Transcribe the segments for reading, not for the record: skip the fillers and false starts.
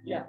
Ya.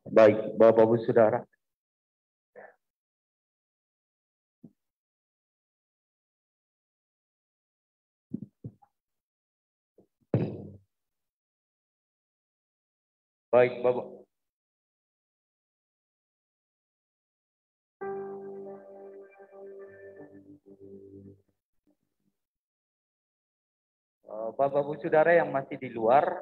Baik, Bapak-Ibu Saudara. Baik, Bapak. Bapak-Ibu Saudara yang masih di luar,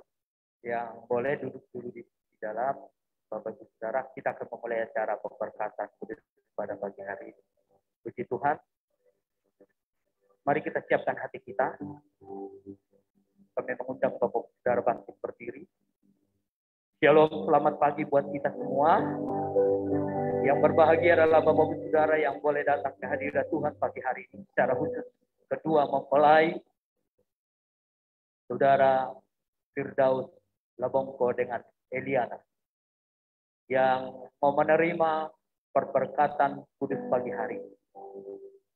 yang boleh duduk dulu di dalam. Bapak-Ibu Saudara, kita akan memulai acara pemberkatan kudus pada pagi hari ini. Puji Tuhan. Mari kita siapkan hati kita. Kami mengundang Bapak-Ibu Saudara bangkit berdiri. Shalom, selamat pagi buat kita semua. Yang berbahagia adalah Bapak-Ibu Saudara yang boleh datang ke hadirat Tuhan pagi hari ini. Secara khusus, kedua mempelai Saudara Firdaus Labongko dengan Eliana yang mau menerima perberkatan kudus pagi hari.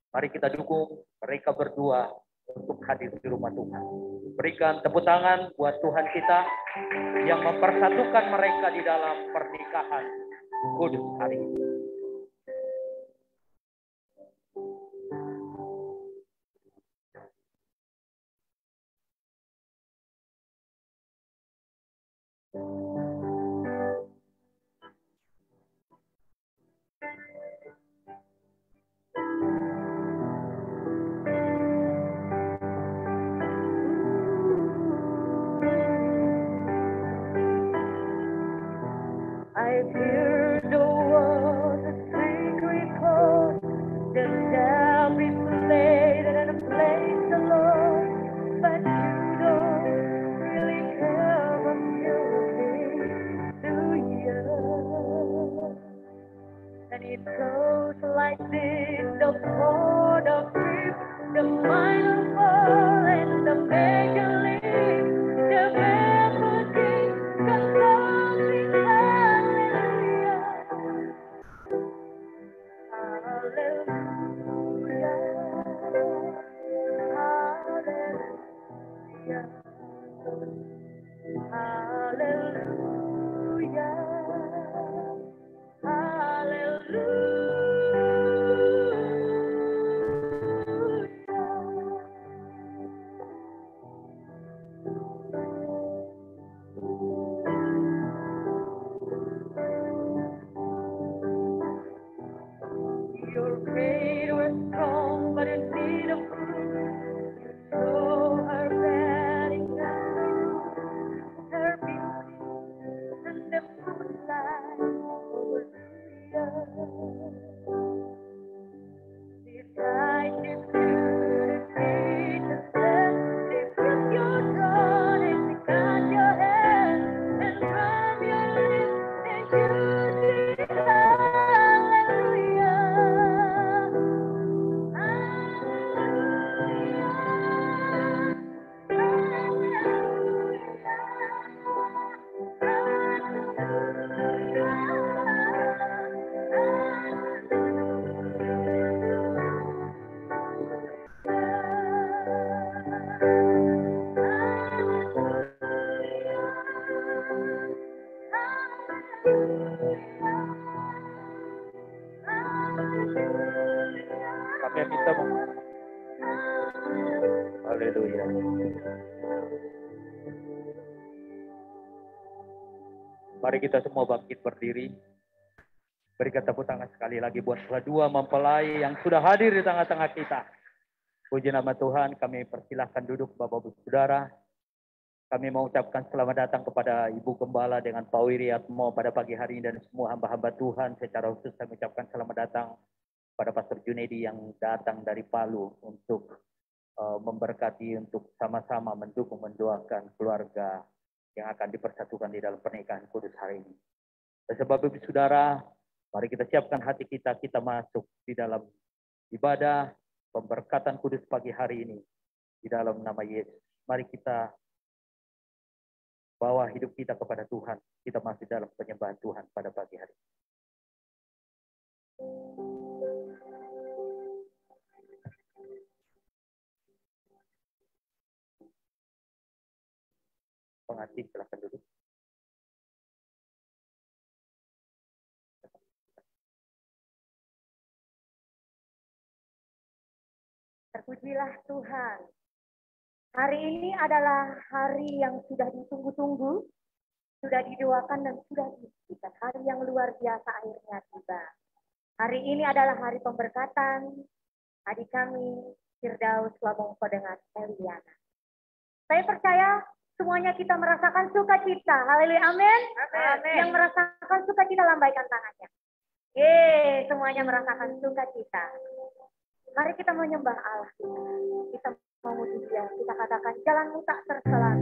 Mari kita dukung mereka berdua untuk hadir di rumah Tuhan. Berikan tepuk tangan buat Tuhan kita yang mempersatukan mereka di dalam pernikahan kudus hari ini. I hear the words of sacred chord that shall be played in a place alone, but you don't really care what music, do you? And it goes like this: the chord of fifth, the minor fall, and the major lift, the melody, the glory, hallelujah, hallelujah, hallelujah, hallelujah, Your faith was strong, but it need a proof. You saw her wedding and her beauty and the moonlight. Decide to do the Jesus said, lift up your God and cut your head and from your lips and you sing hallelujah. Kami minta haleluya. Mari kita semua bangkit berdiri. Berikan tepuk tangan sekali lagi buat kedua mempelai yang sudah hadir di tengah-tengah kita. Puji nama Tuhan, kami persilahkan duduk Bapak-Ibu Saudara. Kami mengucapkan selamat datang kepada Ibu Gembala dengan Pak Wiriatmo pada pagi hari ini dan semua hamba-hamba Tuhan. Secara khusus saya mengucapkan selamat datang pada Pastor Junedi yang datang dari Palu untuk memberkati, untuk sama-sama mendukung, mendoakan keluarga yang akan dipersatukan di dalam pernikahan kudus hari ini. Sebab itu saudara, mari kita siapkan hati kita, kita masuk di dalam ibadah pemberkatan kudus pagi hari ini di dalam nama Yesus. Mari kita bawa hidup kita kepada Tuhan. Kita masih dalam penyembahan Tuhan pada pagi hari ini. Pengantin silakan duduk. Pujilah Tuhan. Hari ini adalah hari yang sudah ditunggu-tunggu, sudah didoakan dan sudah diberikan. Hari yang luar biasa akhirnya tiba. Hari ini adalah hari pemberkatan adik kami, Firdaus Labongko dengan Eliana. Saya percaya semuanya kita merasakan sukacita. Haleluya, amin. Yang merasakan sukacita lambaikan tangannya. Semuanya merasakan sukacita. Mari kita menyembah Allah kita memuji Dia, kita katakan jalanmu tak terselang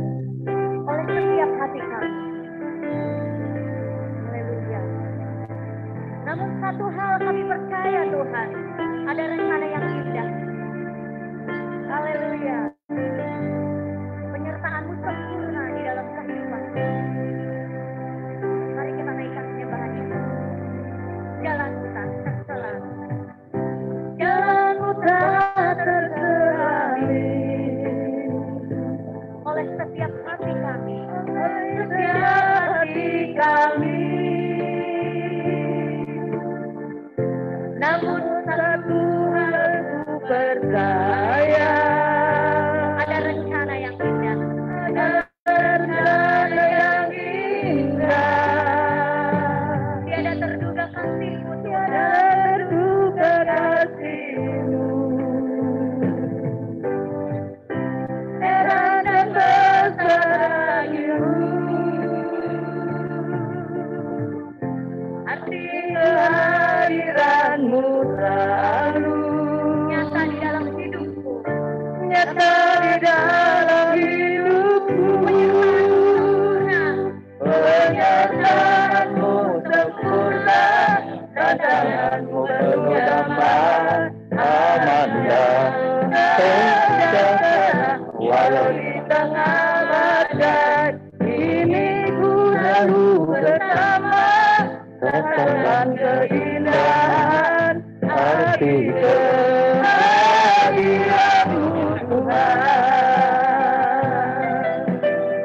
oleh setiap hati kami. Haleluya. Namun satu hal kami percaya Tuhan, ada rencana yang indah. Haleluya. Penyertaan-Mu sempurna di dalam kehidupan. Mari kita naikkan penyembahan itu. Jalanmu tak terselang. Jalanmu tak terselangi oleh setiap hati kami, namun satu hal ku percaya, ada rencana yang indah, ada rencana yang indah. Tiada terduga kasih-Mu, tiada terduga kasih-Mu. Heran dan bersayu, arti kehadiran-Mu selalu nyata di dalam hidupku, nyata di dalam hidupku. Penyertaan-Mu sempurna, rancangan-Mu penuh damai, aman dan sejahtera. Walau di tengah badai, ini ku selalu bersama. Rasakan keindahan arti kehadiran-Mu Tuhan.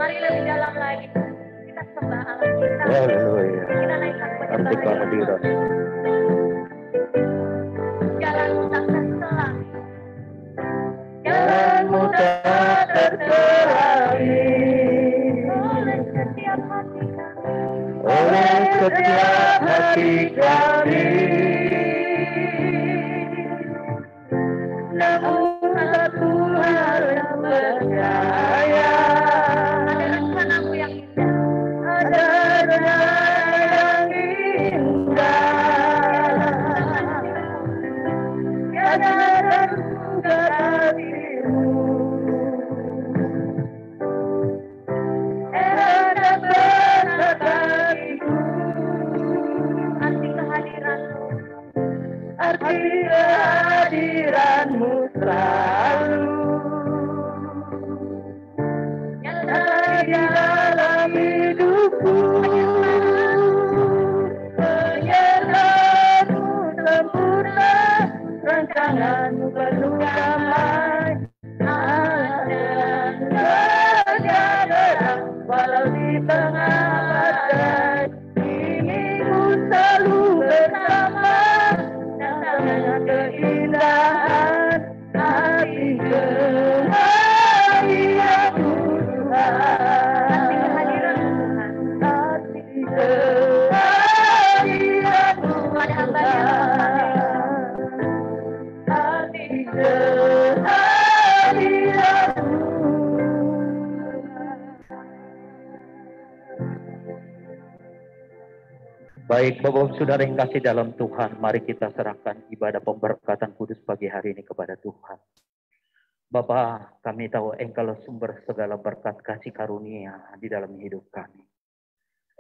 Mari lebih dalam lagi kita sembah Allah kita. Haleluya. Kita naikkan Arti kehadiran. Jalan-Mu tak terselang. Jalan-Mu tak terselangi oleh setiap hati kami. oleh setiap hati kami. Namun satu hal yang percaya, ada rencana-Mu yang indah, ada rencana yang indah. Tiada terduga kasih-Mu, heran dan bersakatiku. Arti kehadiran-Mu, arti kehadiran-Mu selalu nyata di dalam hidupku. Penyertaan-Mu sempurna, rancangan-Mu penuh damai, aman dan sejahtera. Walau di tengah badai, ini ku selalu bersama. Rasakan keindahan hati kehadiran-Mu Tuhan. Hati kehadiran-Mu pada hamba-Nya. Hati kehadiran-Mu. Baik, Bapak Saudara yang kasih dalam Tuhan, mari kita serahkan ibadah pemberkatan kudus pagi hari ini kepada Tuhan. Bapa, kami tahu Engkau sumber segala berkat kasih karunia di dalam hidup kami.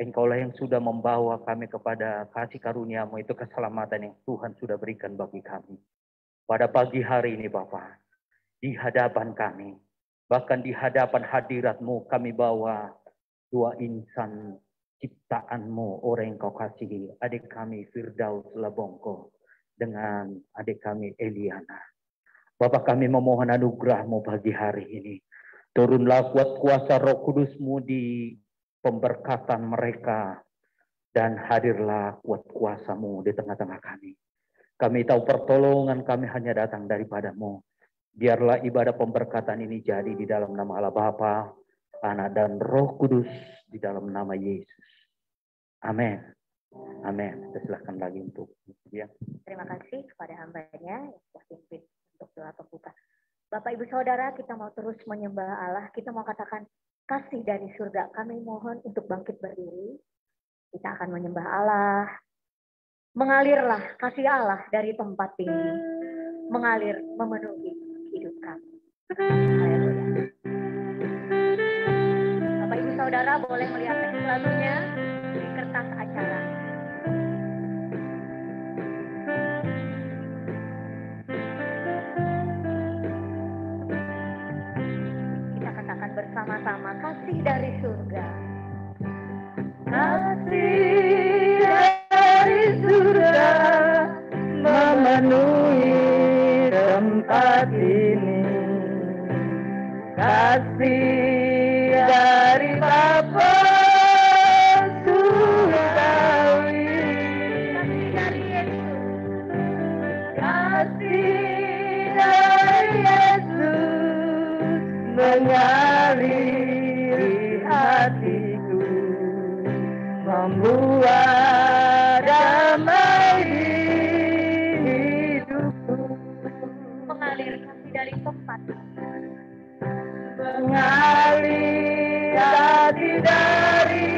Engkaulah yang sudah membawa kami kepada kasih karunia-Mu, itu keselamatan yang Tuhan sudah berikan bagi kami. Pada pagi hari ini Bapa, di hadapan kami, bahkan di hadapan hadirat-Mu, kami bawa dua insan ciptaan-Mu, orang yang Kau kasihi, adik kami Firdaus Labongko dengan adik kami Eliana. Bapak, kami memohon anugerah-Mu pagi hari ini. Turunlah kuat kuasa Roh Kudus-Mu di pemberkatan mereka, dan hadirlah kuat kuasa-Mu di tengah-tengah kami. Kami tahu pertolongan kami hanya datang daripada-Mu. Biarlah ibadah pemberkatan ini jadi di dalam nama Allah Bapa, Anak dan Roh Kudus, di dalam nama Yesus. Amin. Amin. Kita silakan lagi untuk ya. Terima kasih kepada hambanya yang sudah pimpin untuk doa pembuka. Bapak Ibu Saudara, kita mau terus menyembah Allah. Kita mau katakan kasih dari surga. Kami mohon untuk bangkit berdiri. Kita akan menyembah Allah. Mengalirlah kasih Allah dari tempat tinggi. Mengalir memenuhi hidup kami. Haleluya. Bapak Ibu Saudara boleh melihat teks lagunya di kertas acara. Kita katakan bersama-sama kasih dari surga. Kasih dari surga memenuhi tempat ini. Kasih dari Bapa surgawi. Kasih dari Yesus. Kasih dari Yesus mengaliri hatiku, membuat damai hidupku. Mengalir kasih dari tempat. Mengalir hati dari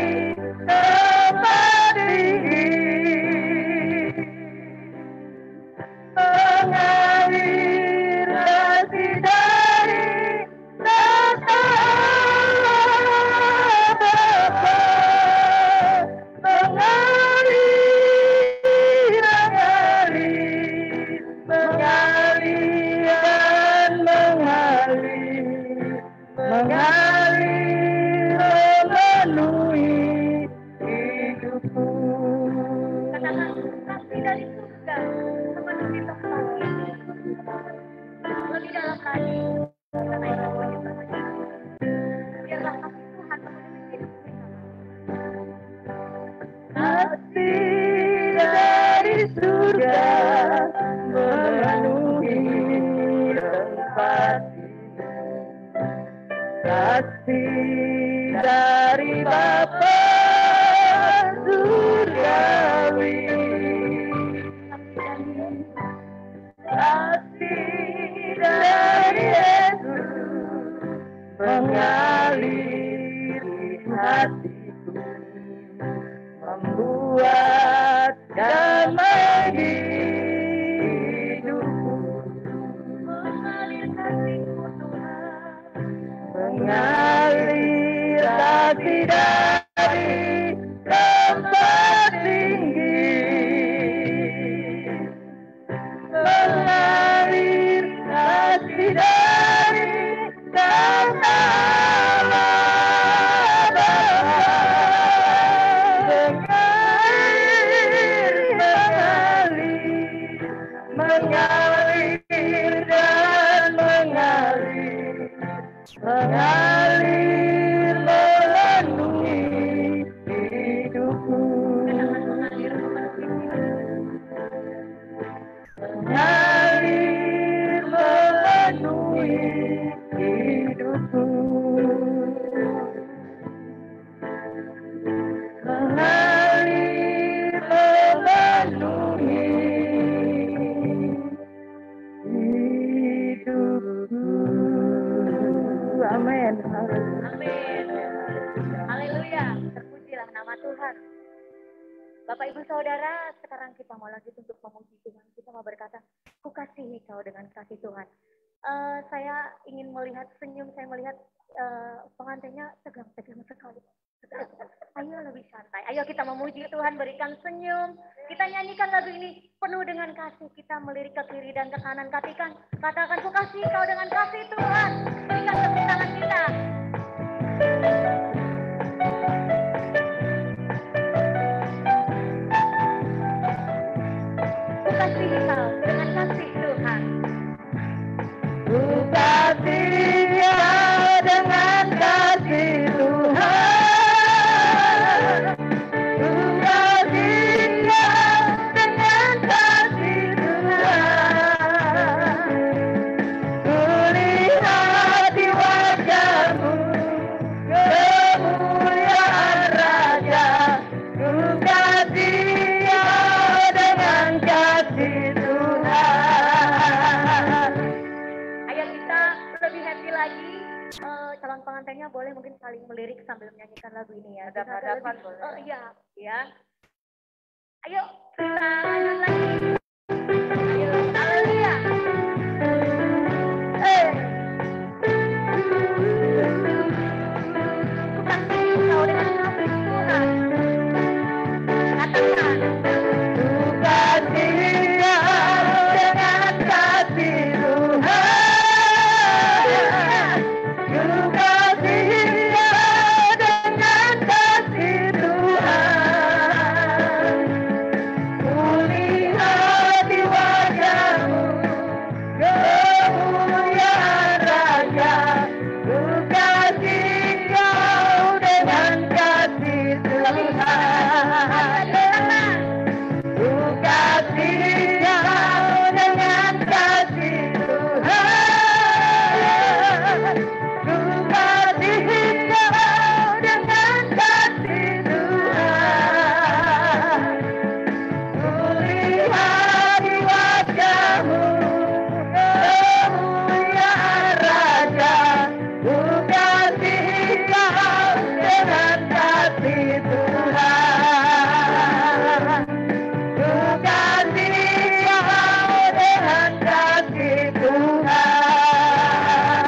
tempat tinggi. Mengalir hati dari Bapa. Mengalir memenuhi hidupku. Katakan kasih dari surga memenuhi tempat ini. Lebih dalam lagi. Kita naikkan penyembahan. Biarlah kasih Tuhan memenuhi hidup kita. Kasih dari surga memenuhi tempat ini. Kasih dari Bapa surgawi. Kasih dari Yesus mengaliri hatiku, membuat damai hidupku. Mengalir kasih-Mu Tuhan. Mengalir kasih dari tempat tinggi. Mengalir kasih dari Bapa. Mengalir dan mengalir. Mengalir memenuhi hidupku. Mengalir memenuhi hidupku. Mengalir memenuhi hidupku. Amin. Amin. Haleluya. Terpujilah nama Tuhan. Bapak Ibu Saudara, sekarang kita mau lanjut untuk memuji Tuhan. Kita mau berkata, ku kasihi kau dengan kasih Tuhan. Saya ingin melihat senyum, saya melihat pengantinnya tegang-tegang sekali. Ayo lebih santai. Ayo kita memuji Tuhan, berikan senyum. Kita nyanyikan lagu ini penuh dengan kasih. Kita melirik ke kiri dan ke kanan. Katakan, ku kasihi kau dengan kasih Tuhan. Berikan tepuk tangan kita. Ku kasihi kau dengan kasih Tuhan. Ku kasih kau dengan kasih Tuhan. Ku kasih kau dengan kasih Tuhan. Ku kontennya boleh mungkin saling melirik sambil menyanyikan lagu ini ya. Hadap-hadapan boleh. Oh iya, ya. Ayo, kita lanjut lagi. Ayo, haleluya. Ku kasih kau dengan kasih Tuhan. Katakan. Ku kasih kau dengan kasih Tuhan. Ku kasih kau dengan kasih Tuhan. Ku lihat di wajahmu kemuliaan Raja. Ku kasih kau dengan kasih Tuhan. Ku kasih kau dengan kasih Tuhan. Ku kasih kau dengan kasih Tuhan. Ku lihat di wajahmu kemuliaan Raja. Ku kasih kau dengan kasih Tuhan. Ku kasih kau dengan kasih Tuhan.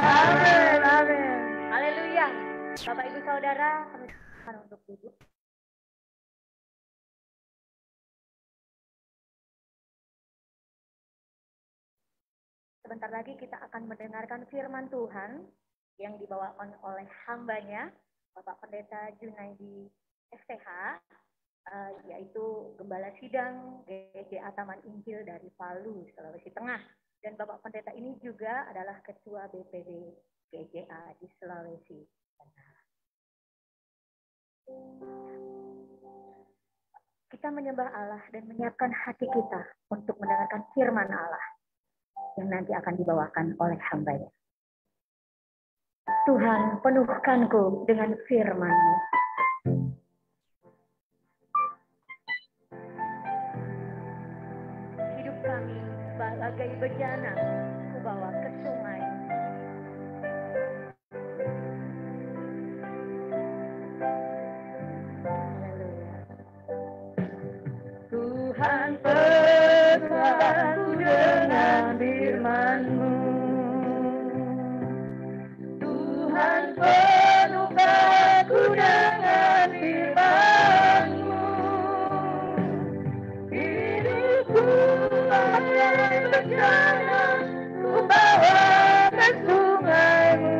Amin, amin. Haleluya. Bapak Ibu Saudara, kami silakan untuk duduk. Sebentar lagi kita akan mendengarkan firman Tuhan yang dibawakan oleh hambanya, Bapak Pendeta Junaidi STH, yaitu Gembala Sidang GGA Taman Injil dari Palu, Sulawesi Tengah. Dan Bapak Pendeta ini juga adalah Ketua BPD GGA di Sulawesi Tengah. Kita menyembah Allah dan menyiapkan hati kita untuk mendengarkan firman Allah yang nanti akan dibawakan oleh hamba-Nya. Tuhan, penuhkanku dengan firman-Mu. Hidup kami bagai bejana, ku bawa ke sungai. Haleluya. Tuhan penuhkanku dengan firman-Mu. Tuhan penuhkanku dengan firman-Mu. Hidupku bagai bejana, ku bawa ke sungai-Mu.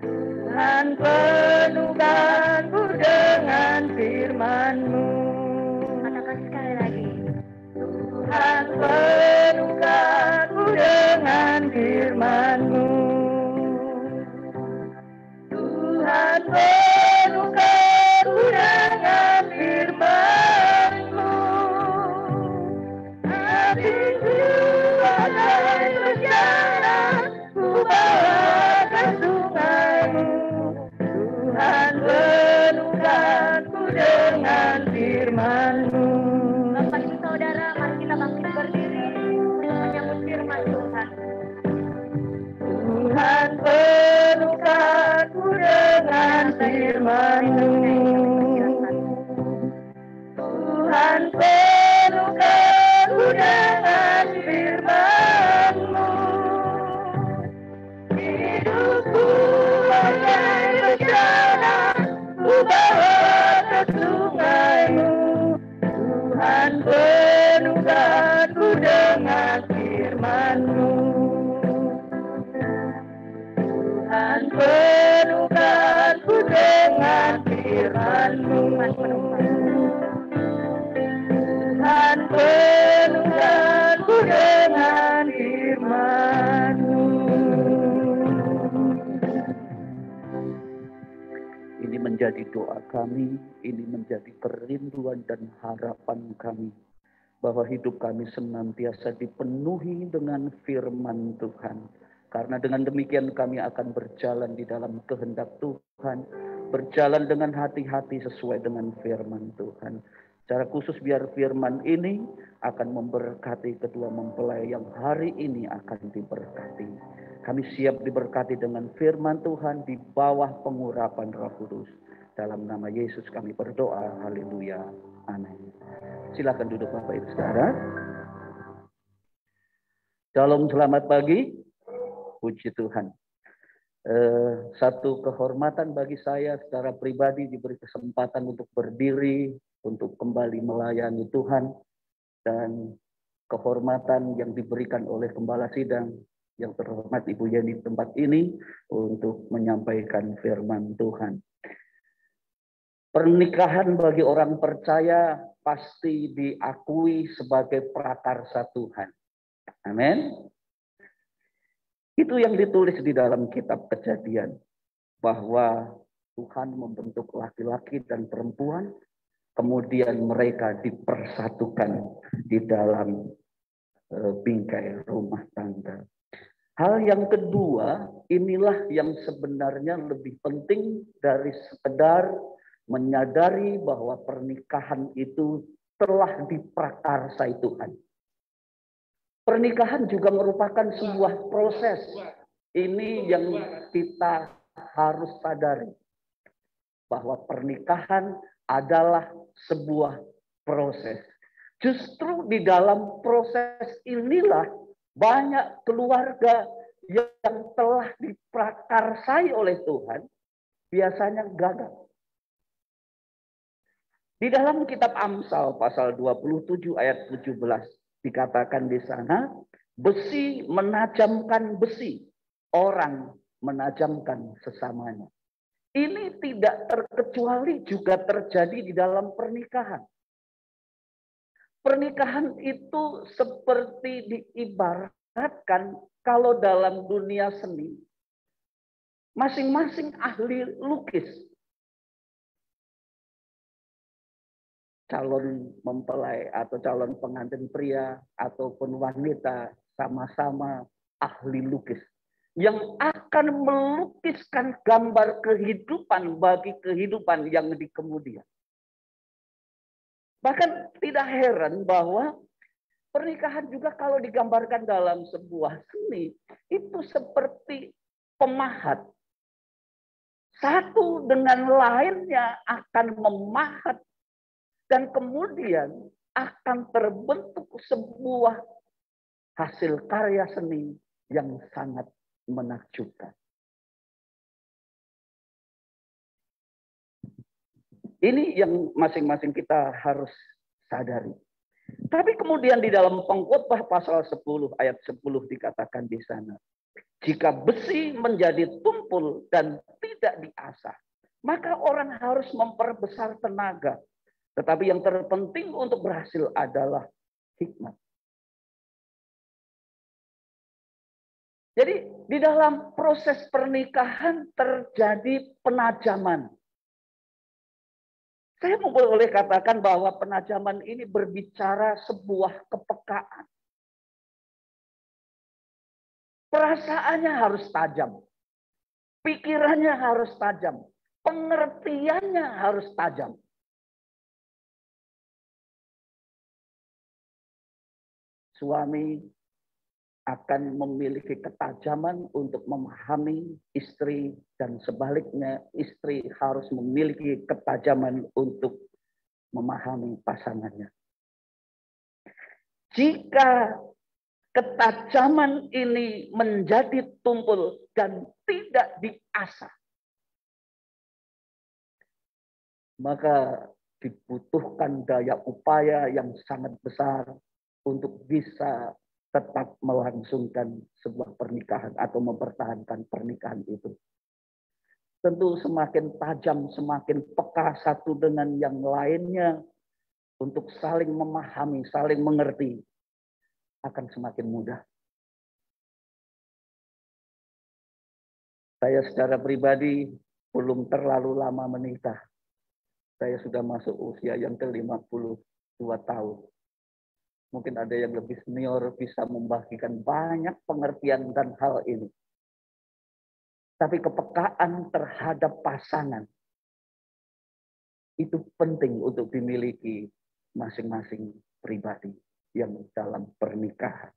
Tuhan penuhkanku dengan firman-Mu. Katakan sekali lagi. Tuhan penuhkanku dengan firman-Mu. Tuhan penuhkanku dengan firman-Mu. Hatiku bagai bejana, ku bawa ke sungai-Mu. Tuhan penuhkanku dengan firman-Mu. Bapak Ibu Saudara, mari kita bangkit berdiri untuk menyambut firman Tuhan. Tuhan penuhkanku dengan firman-Mu. Tuhan penuhkanku dengan firman-Mu. Hidupku bagai bejana, ku bawa ke sungai-Mu. Tuhan penuhkanku dengan firman-Mu. Tuhan penuhkanku dengan firman-Mu. Tuhan penuhkanku dengan firman-Mu. Ini menjadi doa kami, ini menjadi kerinduan dan harapan kami, bahwa hidup kami senantiasa dipenuhi dengan firman Tuhan. Karena dengan demikian kami akan berjalan di dalam kehendak Tuhan, berjalan dengan hati-hati sesuai dengan firman Tuhan. Secara khusus biar firman ini akan memberkati kedua mempelai yang hari ini akan diberkati. Kami siap diberkati dengan firman Tuhan di bawah pengurapan Roh Kudus. Dalam nama Yesus kami berdoa. Haleluya. Amin. Silakan duduk Bapak Ibu Saudara. Shalom, selamat pagi. Puji Tuhan. Satu kehormatan bagi saya secara pribadi diberi kesempatan untuk berdiri, untuk kembali melayani Tuhan, dan kehormatan yang diberikan oleh Gembala Sidang yang terhormat Ibu Yeni di tempat ini untuk menyampaikan firman Tuhan. Pernikahan bagi orang percaya pasti diakui sebagai prakarsa Tuhan. Amin. Itu yang ditulis di dalam kitab Kejadian, bahwa Tuhan membentuk laki-laki dan perempuan, kemudian mereka dipersatukan di dalam bingkai rumah tangga. Hal yang kedua, inilah yang sebenarnya lebih penting dari sekedar menyadari bahwa pernikahan itu telah diprakarsai Tuhan. Pernikahan juga merupakan sebuah proses. Ini yang kita harus sadari. Bahwa pernikahan adalah sebuah proses. Justru di dalam proses inilah banyak keluarga yang telah diprakarsai oleh Tuhan biasanya gagal. Di dalam kitab Amsal pasal 27 ayat 17. Dikatakan di sana, besi menajamkan besi, orang menajamkan sesamanya. Ini tidak terkecuali juga terjadi di dalam pernikahan. Pernikahan itu seperti diibaratkan kalau dalam dunia seni, masing-masing ahli lukis. Calon mempelai atau calon pengantin pria ataupun wanita sama-sama ahli lukis yang akan melukiskan gambar kehidupan bagi kehidupan yang di kemudian. Bahkan tidak heran bahwa pernikahan juga kalau digambarkan dalam sebuah seni itu seperti pemahat. Satu dengan lainnya akan memahat dan kemudian akan terbentuk sebuah hasil karya seni yang sangat menakjubkan. Ini yang masing-masing kita harus sadari. Tapi kemudian di dalam Pengkhotbah pasal 10 ayat 10 dikatakan di sana, jika besi menjadi tumpul dan tidak diasah, maka orang harus memperbesar tenaga. Tetapi yang terpenting untuk berhasil adalah hikmat. Jadi di dalam proses pernikahan terjadi penajaman. Saya boleh katakan bahwa penajaman ini berbicara sebuah kepekaan. Perasaannya harus tajam. Pikirannya harus tajam. Pengertiannya harus tajam. Suami akan memiliki ketajaman untuk memahami istri dan sebaliknya istri harus memiliki ketajaman untuk memahami pasangannya. Jika ketajaman ini menjadi tumpul dan tidak diasah, maka dibutuhkan daya upaya yang sangat besar untuk bisa tetap melangsungkan sebuah pernikahan atau mempertahankan pernikahan itu. Tentu semakin tajam, semakin peka satu dengan yang lainnya untuk saling memahami, saling mengerti, akan semakin mudah. Saya secara pribadi belum terlalu lama menikah. Saya sudah masuk usia yang ke-52 tahun. Mungkin ada yang lebih senior bisa membagikan banyak pengertian dan hal ini. Tapi kepekaan terhadap pasangan itu penting untuk dimiliki masing-masing pribadi yang dalam pernikahan.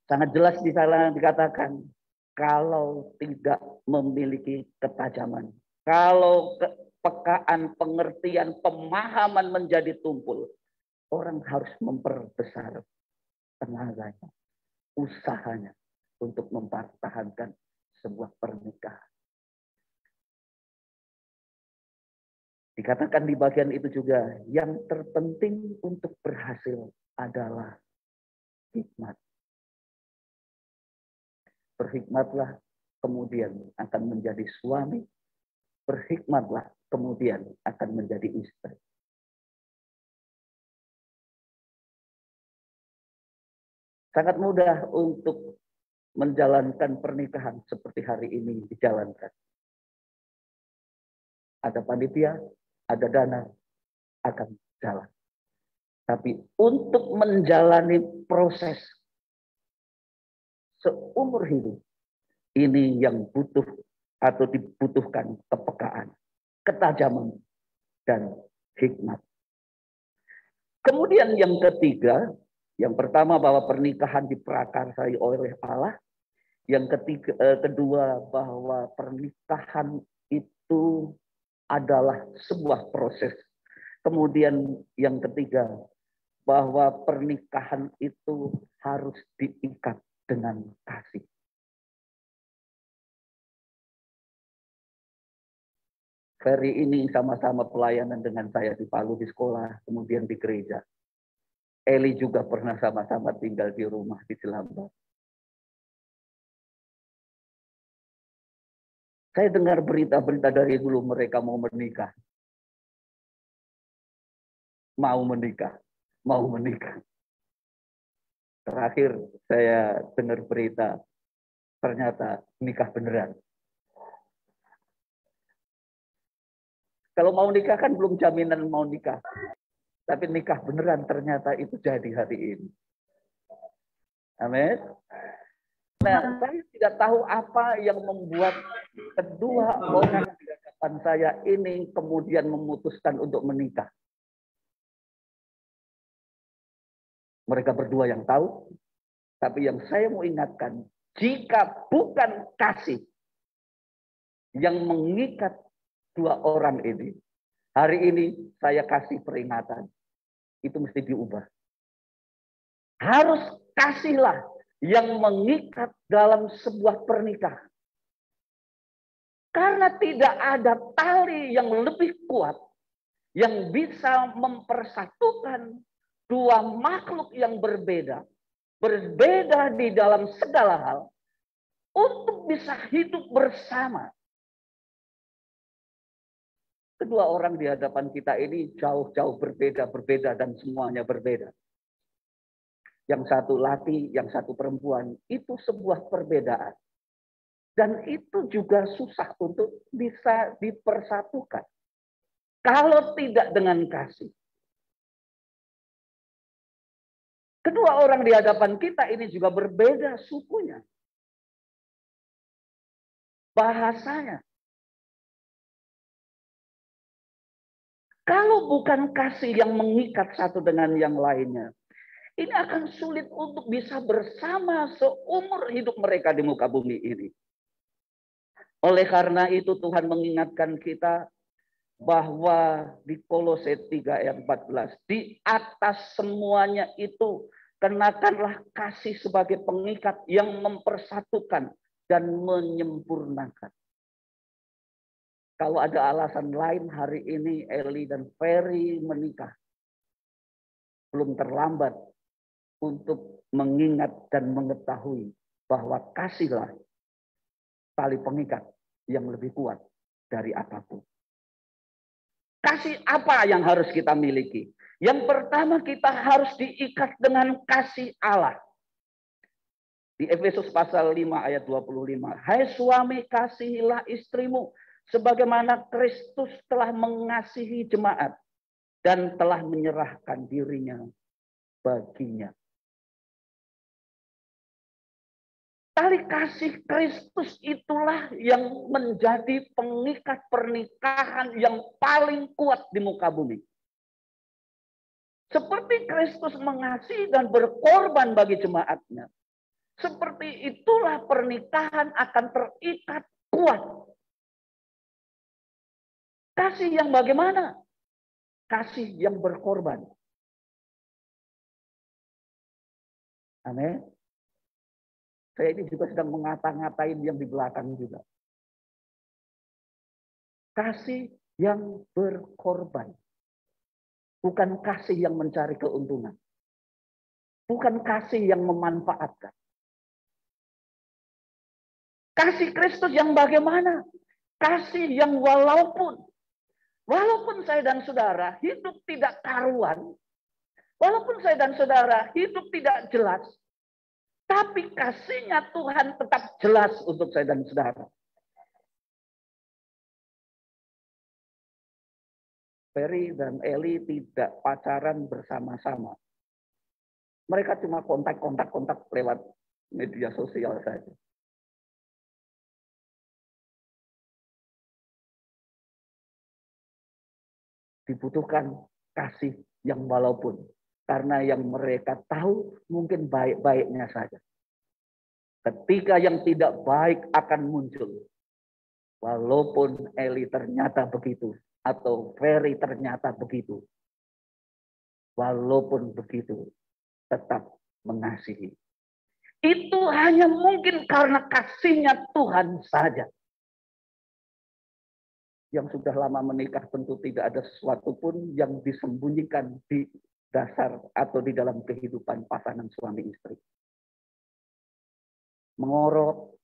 Sangat jelas di sana dikatakan, kalau tidak memiliki ketajaman, kalau kepekaan, pengertian, pemahaman menjadi tumpul, orang harus memperbesar tenaganya, usahanya untuk mempertahankan sebuah pernikahan. Dikatakan di bagian itu juga, yang terpenting untuk berhasil adalah hikmat. Berhikmatlah, kemudian akan menjadi suami. Berhikmatlah, kemudian akan menjadi istri. Sangat mudah untuk menjalankan pernikahan seperti hari ini dijalankan. Ada panitia, ada dana, akan jalan. Tapi untuk menjalani proses seumur hidup, ini yang butuh atau dibutuhkan kepekaan, ketajaman, dan hikmat. Kemudian yang ketiga, yang pertama bahwa pernikahan diprakarsai oleh Allah. Yang kedua bahwa pernikahan itu adalah sebuah proses. Kemudian yang ketiga bahwa pernikahan itu harus diikat dengan kasih. Ferry ini sama-sama pelayanan dengan saya di Palu di sekolah, kemudian di gereja. Eli juga pernah sama-sama tinggal di rumah di Jelamba. Saya dengar berita-berita dari dulu mereka mau menikah. Mau menikah. Terakhir saya dengar berita, ternyata nikah beneran. Kalau mau nikah kan belum jaminan mau nikah. Tapi nikah beneran ternyata itu jadi hari ini. Amin. Nah, saya tidak tahu apa yang membuat kedua orang di hadapan saya ini kemudian memutuskan untuk menikah. Mereka berdua yang tahu, tapi yang saya mau ingatkan, jika bukan kasih yang mengikat dua orang ini, hari ini saya kasih peringatan, itu mesti diubah. Harus kasihlah yang mengikat dalam sebuah pernikahan. Karena tidak ada tali yang lebih kuat yang bisa mempersatukan dua makhluk yang berbeda di dalam segala hal untuk bisa hidup bersama. Kedua orang di hadapan kita ini jauh-jauh berbeda dan semuanya berbeda. Yang satu laki, yang satu perempuan, itu sebuah perbedaan. Dan itu juga susah untuk bisa dipersatukan. Kalau tidak dengan kasih. Kedua orang di hadapan kita ini juga berbeda sukunya. Bahasanya. Kalau bukan kasih yang mengikat satu dengan yang lainnya, ini akan sulit untuk bisa bersama seumur hidup mereka di muka bumi ini. Oleh karena itu Tuhan mengingatkan kita bahwa di Kolose 3 ayat 14, di atas semuanya itu kenakanlah kasih sebagai pengikat yang mempersatukan dan menyempurnakan. Kalau ada alasan lain hari ini Eli dan Ferry menikah, belum terlambat untuk mengingat dan mengetahui bahwa kasihlah tali pengikat yang lebih kuat dari apapun. Kasih apa yang harus kita miliki? Yang pertama kita harus diikat dengan kasih Allah. Di Efesus pasal 5 ayat 25. Hai suami, kasihilah istrimu sebagaimana Kristus telah mengasihi jemaat dan telah menyerahkan dirinya baginya. Tali kasih Kristus itulah yang menjadi pengikat pernikahan yang paling kuat di muka bumi. Seperti Kristus mengasihi dan berkorban bagi jemaatnya, seperti itulah pernikahan akan terikat kuat. Kasih yang bagaimana? Kasih yang berkorban. Amin. Saya ini juga sedang ngata-ngatain yang di belakang juga. Kasih yang berkorban. Bukan kasih yang mencari keuntungan. Bukan kasih yang memanfaatkan. Kasih Kristus yang bagaimana? Kasih yang walaupun saya dan saudara hidup tidak karuan, walaupun saya dan saudara hidup tidak jelas, tapi kasihnya Tuhan tetap jelas untuk saya dan saudara. Ferry dan Eli tidak pacaran bersama-sama. Mereka cuma kontak lewat media sosial saja. Dibutuhkan kasih yang walaupun. Karena yang mereka tahu mungkin baik-baiknya saja. Ketika yang tidak baik akan muncul. Walaupun Eli ternyata begitu. Atau Ferry ternyata begitu. Walaupun begitu, tetap mengasihi. Itu hanya mungkin karena kasihnya Tuhan saja. Yang sudah lama menikah tentu tidak ada sesuatu pun yang disembunyikan di dasar atau di dalam kehidupan pasangan suami istri. Mengorok,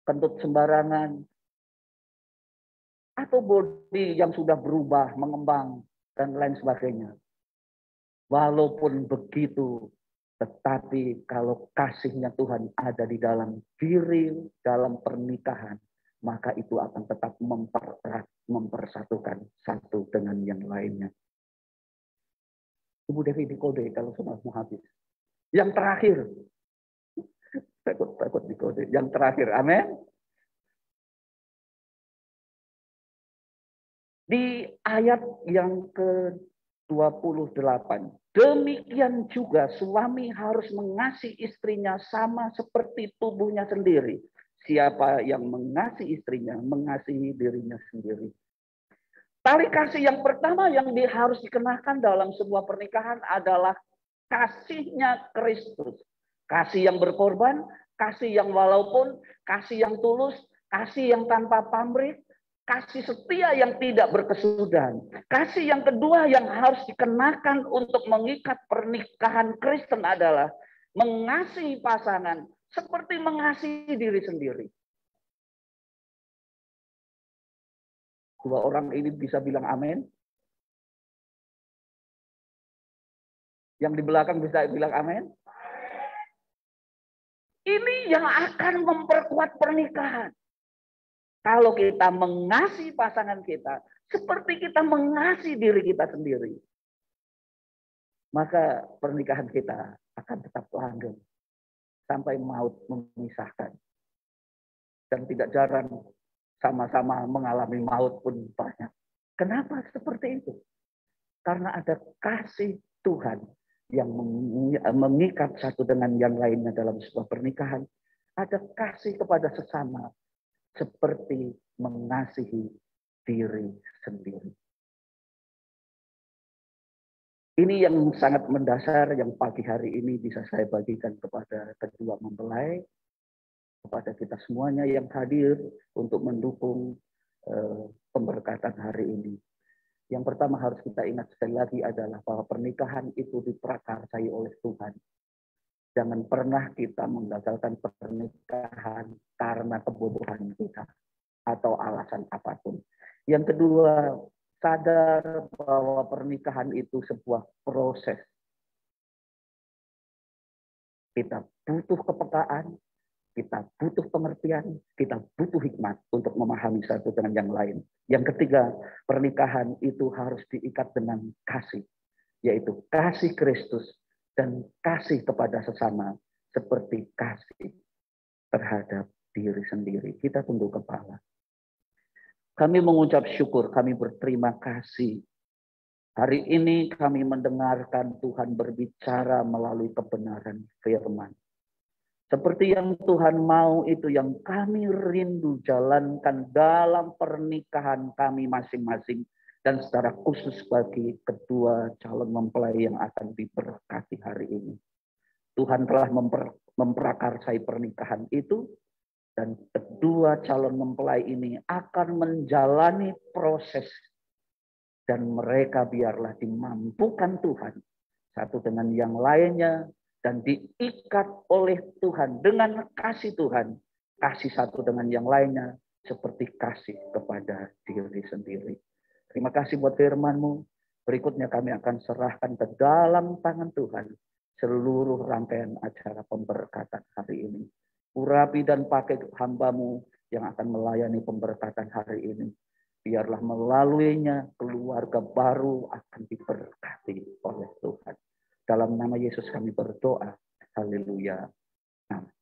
kentut sembarangan, atau body yang sudah berubah, mengembang, dan lain sebagainya. Walaupun begitu, tetapi kalau kasihnya Tuhan ada di dalam diri, dalam pernikahan, maka itu akan tetap mempererat, mempersatukan satu dengan yang lainnya. Ibu Devi dikode kalau sudah mau habis. Yang terakhir, takut dikode. Yang terakhir, amin. Di ayat yang ke-28, demikian juga suami harus mengasihi istrinya sama seperti tubuhnya sendiri. Siapa yang mengasihi istrinya, mengasihi dirinya sendiri. Tali kasih yang pertama yang harus dikenakan dalam sebuah pernikahan adalah kasihnya Kristus. Kasih yang berkorban, kasih yang walaupun, kasih yang tulus, kasih yang tanpa pamrih, kasih setia yang tidak berkesudahan. Kasih yang kedua yang harus dikenakan untuk mengikat pernikahan Kristen adalah mengasihi pasangan seperti mengasihi diri sendiri. Dua orang ini bisa bilang amin. Yang di belakang bisa bilang amin. Ini yang akan memperkuat pernikahan. Kalau kita mengasihi pasangan kita, seperti kita mengasihi diri kita sendiri, maka pernikahan kita akan tetap langgeng sampai maut memisahkan. Dan tidak jarang sama-sama mengalami maut pun banyak. Kenapa seperti itu? Karena ada kasih Tuhan yang mengikat satu dengan yang lainnya dalam sebuah pernikahan. Ada kasih kepada sesama. Seperti mengasihi diri sendiri. Ini yang sangat mendasar yang pagi hari ini bisa saya bagikan kepada kedua mempelai, kepada kita semuanya yang hadir untuk mendukung pemberkatan hari ini. Yang pertama harus kita ingat sekali lagi adalah bahwa pernikahan itu diprakarsai oleh Tuhan. Jangan pernah kita menggagalkan pernikahan karena kebodohan kita atau alasan apapun. Yang kedua, sadar bahwa pernikahan itu sebuah proses. Kita butuh kepekaan, kita butuh pengertian, kita butuh hikmat untuk memahami satu dengan yang lain. Yang ketiga, pernikahan itu harus diikat dengan kasih, yaitu kasih Kristus dan kasih kepada sesama seperti kasih terhadap diri sendiri. Kita tunduk kepala. Kami mengucap syukur, kami berterima kasih. Hari ini kami mendengarkan Tuhan berbicara melalui kebenaran firman. Seperti yang Tuhan mau itu yang kami rindu jalankan dalam pernikahan kami masing-masing. Dan secara khusus bagi kedua calon mempelai yang akan diberkati hari ini. Tuhan telah memprakarsai pernikahan itu. Dan kedua calon mempelai ini akan menjalani proses. Dan mereka biarlah dimampukan Tuhan. Satu dengan yang lainnya. Dan diikat oleh Tuhan dengan kasih Tuhan. Kasih satu dengan yang lainnya. Seperti kasih kepada diri sendiri. Terima kasih buat firman-Mu. Berikutnya kami akan serahkan ke dalam tangan Tuhan. Seluruh rangkaian acara pemberkatan hari ini. Urapi dan pakai hamba-Mu yang akan melayani pemberkatan hari ini. Biarlah melaluinya keluarga baru akan diberkati oleh Tuhan. Dalam nama Yesus kami berdoa. Haleluya. Amin.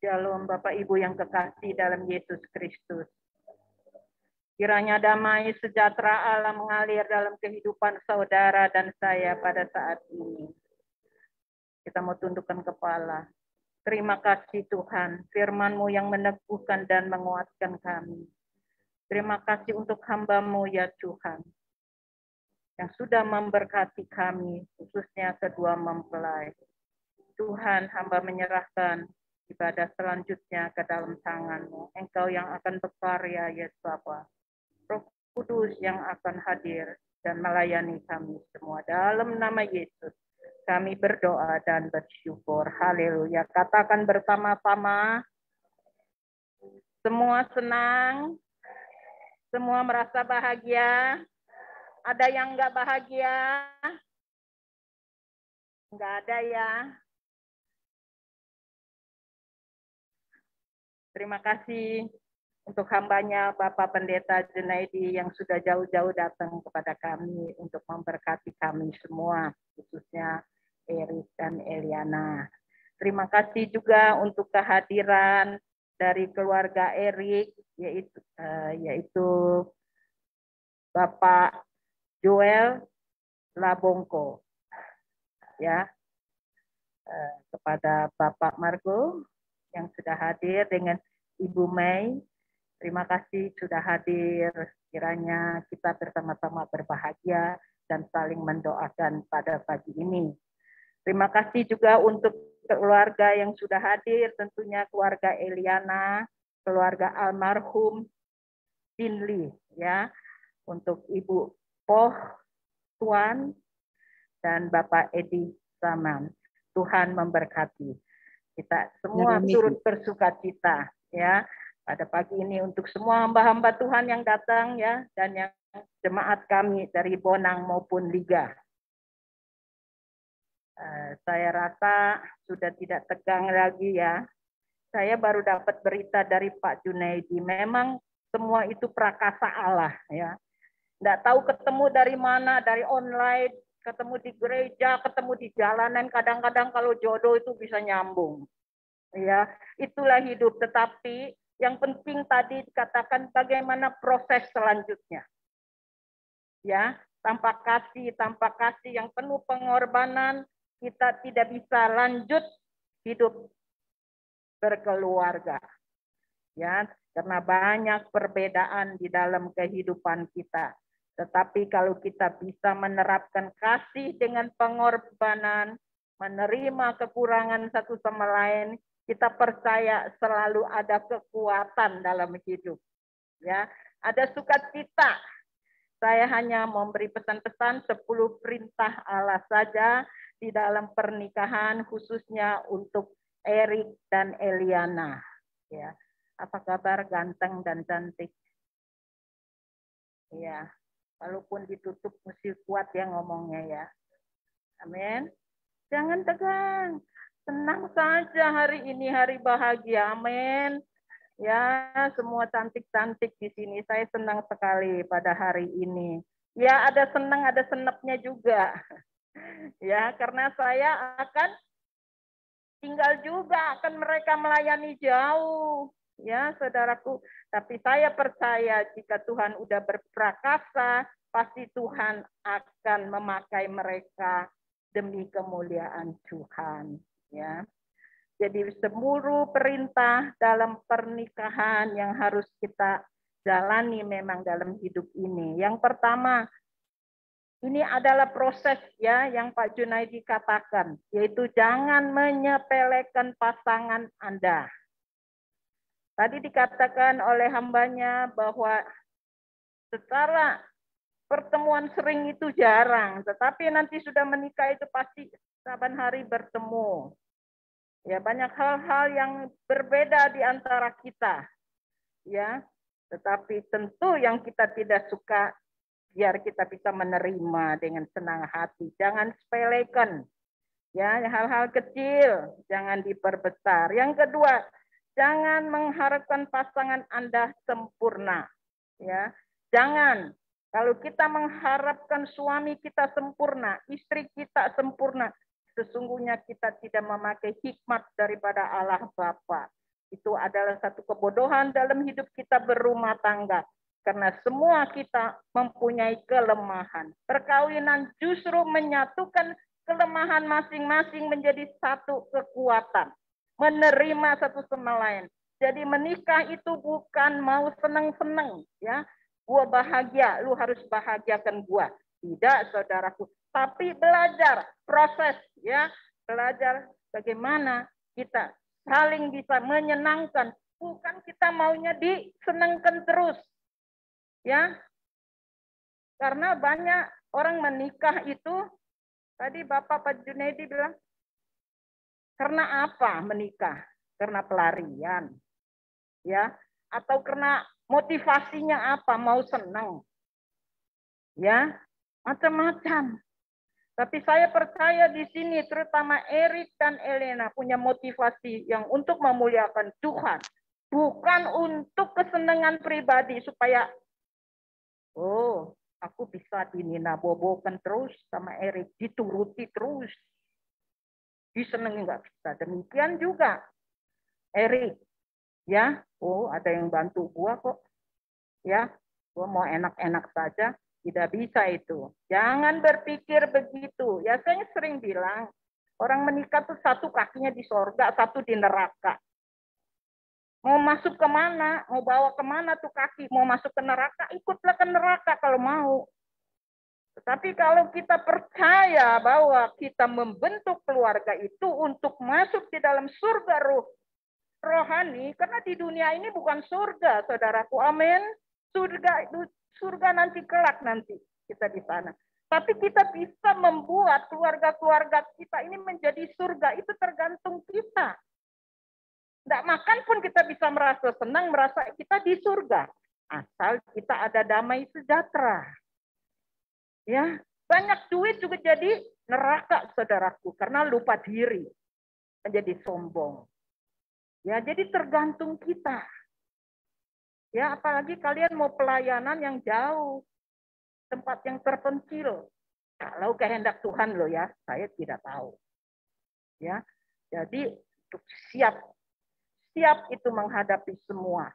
Shalom Bapak Ibu yang kekasih dalam Yesus Kristus. Kiranya damai sejahtera Allah mengalir dalam kehidupan saudara dan saya pada saat ini. Kita mau tundukkan kepala. Terima kasih Tuhan, firman-Mu yang meneguhkan dan menguatkan kami. Terima kasih untuk hamba-Mu ya Tuhan, yang sudah memberkati kami, khususnya kedua mempelai. Tuhan, hamba menyerahkan ibadah selanjutnya ke dalam tangan-Mu. Engkau yang akan berkarya, ya Bapa. Roh Kudus yang akan hadir dan melayani kami semua. Dalam nama Yesus, kami berdoa dan bersyukur. Haleluya. Katakan bersama-sama. Semua senang. Semua merasa bahagia. Ada yang enggak bahagia? Enggak ada ya. Terima kasih untuk hambanya Bapak Pendeta Junaidi yang sudah jauh-jauh datang kepada kami untuk memberkati kami semua, khususnya Erik dan Eliana. Terima kasih juga untuk kehadiran dari keluarga Erik, yaitu Bapak Joel Labongko, ya, kepada Bapak Margo yang sudah hadir dengan Ibu Mei. Terima kasih sudah hadir. Kiranya kita bersama-sama berbahagia dan saling mendoakan pada pagi ini. Terima kasih juga untuk keluarga yang sudah hadir, tentunya keluarga Eliana, keluarga almarhum Tinli, ya, untuk Ibu Poh Tuan dan Bapak Edi Saman. Tuhan memberkati. Kita semua turut bersukacita ya pada pagi ini untuk semua hamba-hamba Tuhan yang datang ya, dan yang jemaat kami dari Bonang maupun Liga. Saya rasa sudah tidak tegang lagi ya. Saya baru dapat berita dari Pak Junaidi. Memang semua itu prakasa Allah ya. Nggak tahu ketemu dari mana, dari online, ketemu di gereja, ketemu di jalanan. Kadang-kadang kalau jodoh itu bisa nyambung. Ya, itulah hidup. Tetapi yang penting tadi dikatakan bagaimana proses selanjutnya. Ya, tanpa kasih yang penuh pengorbanan, kita tidak bisa lanjut hidup berkeluarga. Ya, karena banyak perbedaan di dalam kehidupan kita. Tetapi kalau kita bisa menerapkan kasih dengan pengorbanan, menerima kekurangan satu sama lain, kita percaya selalu ada kekuatan dalam hidup. Ya, ada sukacita. Saya hanya memberi pesan-pesan 10 perintah Allah saja di dalam pernikahan, khususnya untuk Erik dan Eliana. Ya, apa kabar ganteng dan cantik? Ya, walaupun ditutup mesti kuat ya ngomongnya ya. Amin. Jangan tegang. Senang saja hari ini hari bahagia. Amin. Ya, semua cantik-cantik di sini. Saya senang sekali pada hari ini. Ya, ada senang, ada senepnya juga. Ya, karena saya akan tinggal juga, akan mereka melayani jauh. Ya, saudaraku. Tapi saya percaya jika Tuhan udah berprakasa, pasti Tuhan akan memakai mereka demi kemuliaan Tuhan. Ya. Jadi seluruh perintah dalam pernikahan yang harus kita jalani memang dalam hidup ini. Yang pertama, ini adalah proses ya yang Pak Junaidi katakan, yaitu jangan menyepelekan pasangan Anda. Tadi dikatakan oleh hambanya bahwa secara pertemuan sering itu jarang, tetapi nanti sudah menikah itu pasti saban hari bertemu. Ya, banyak hal-hal yang berbeda di antara kita. Ya, tetapi tentu yang kita tidak suka biar kita bisa menerima dengan senang hati. Jangan sepelekan. Ya, hal-hal kecil jangan diperbesar. Yang kedua, jangan mengharapkan pasangan Anda sempurna. Ya, jangan. Kalau kita mengharapkan suami kita sempurna, istri kita sempurna, sesungguhnya kita tidak memakai hikmat daripada Allah Bapa. Itu adalah satu kebodohan dalam hidup kita berumah tangga. Karena semua kita mempunyai kelemahan. Perkawinan justru menyatukan kelemahan masing-masing menjadi satu kekuatan. Menerima satu sama lain. Jadi menikah itu bukan mau seneng-seneng. Ya, gua bahagia, lu harus bahagiakan gua. Tidak, saudaraku. Tapi belajar, proses. Ya, belajar bagaimana kita saling bisa menyenangkan. Bukan kita maunya disenangkan terus. Ya, karena banyak orang menikah itu, tadi Bapak Pak Junaidi bilang, karena apa menikah? Karena pelarian, ya, atau karena motivasinya apa? Mau senang, ya, macam-macam. Tapi saya percaya di sini, terutama Erik dan Elena punya motivasi yang untuk memuliakan Tuhan, bukan untuk kesenangan pribadi supaya oh, aku bisa dininabobokan terus sama Erik, dituruti terus. Disenangi nggak bisa. Demikian juga Erik, ya. Oh, ada yang bantu gua kok. Ya, gua mau enak-enak saja. Tidak bisa itu. Jangan berpikir begitu. Ya, saya sering bilang, orang menikah tuh satu kakinya di sorga, satu di neraka. Mau masuk kemana? Mau bawa kemana tuh kaki? Mau masuk ke neraka? Ikutlah ke neraka kalau mau. Tetapi kalau kita percaya bahwa kita membentuk keluarga itu untuk masuk di dalam surga rohani, karena di dunia ini bukan surga, saudaraku. Amin. Surga nanti kelak nanti kita di sana. Tapi kita bisa membuat keluarga-keluarga kita ini menjadi surga. Itu tergantung kita. Tidak makan pun kita bisa merasa senang, merasa kita di surga. Asal kita ada damai sejahtera. Ya, banyak duit juga jadi neraka, saudaraku, karena lupa diri, menjadi sombong. Ya, jadi tergantung kita. Ya, apalagi kalian mau pelayanan yang jauh, tempat yang terpencil. Kalau kehendak Tuhan loh ya, saya tidak tahu. Ya, jadi untuk siap itu menghadapi semua.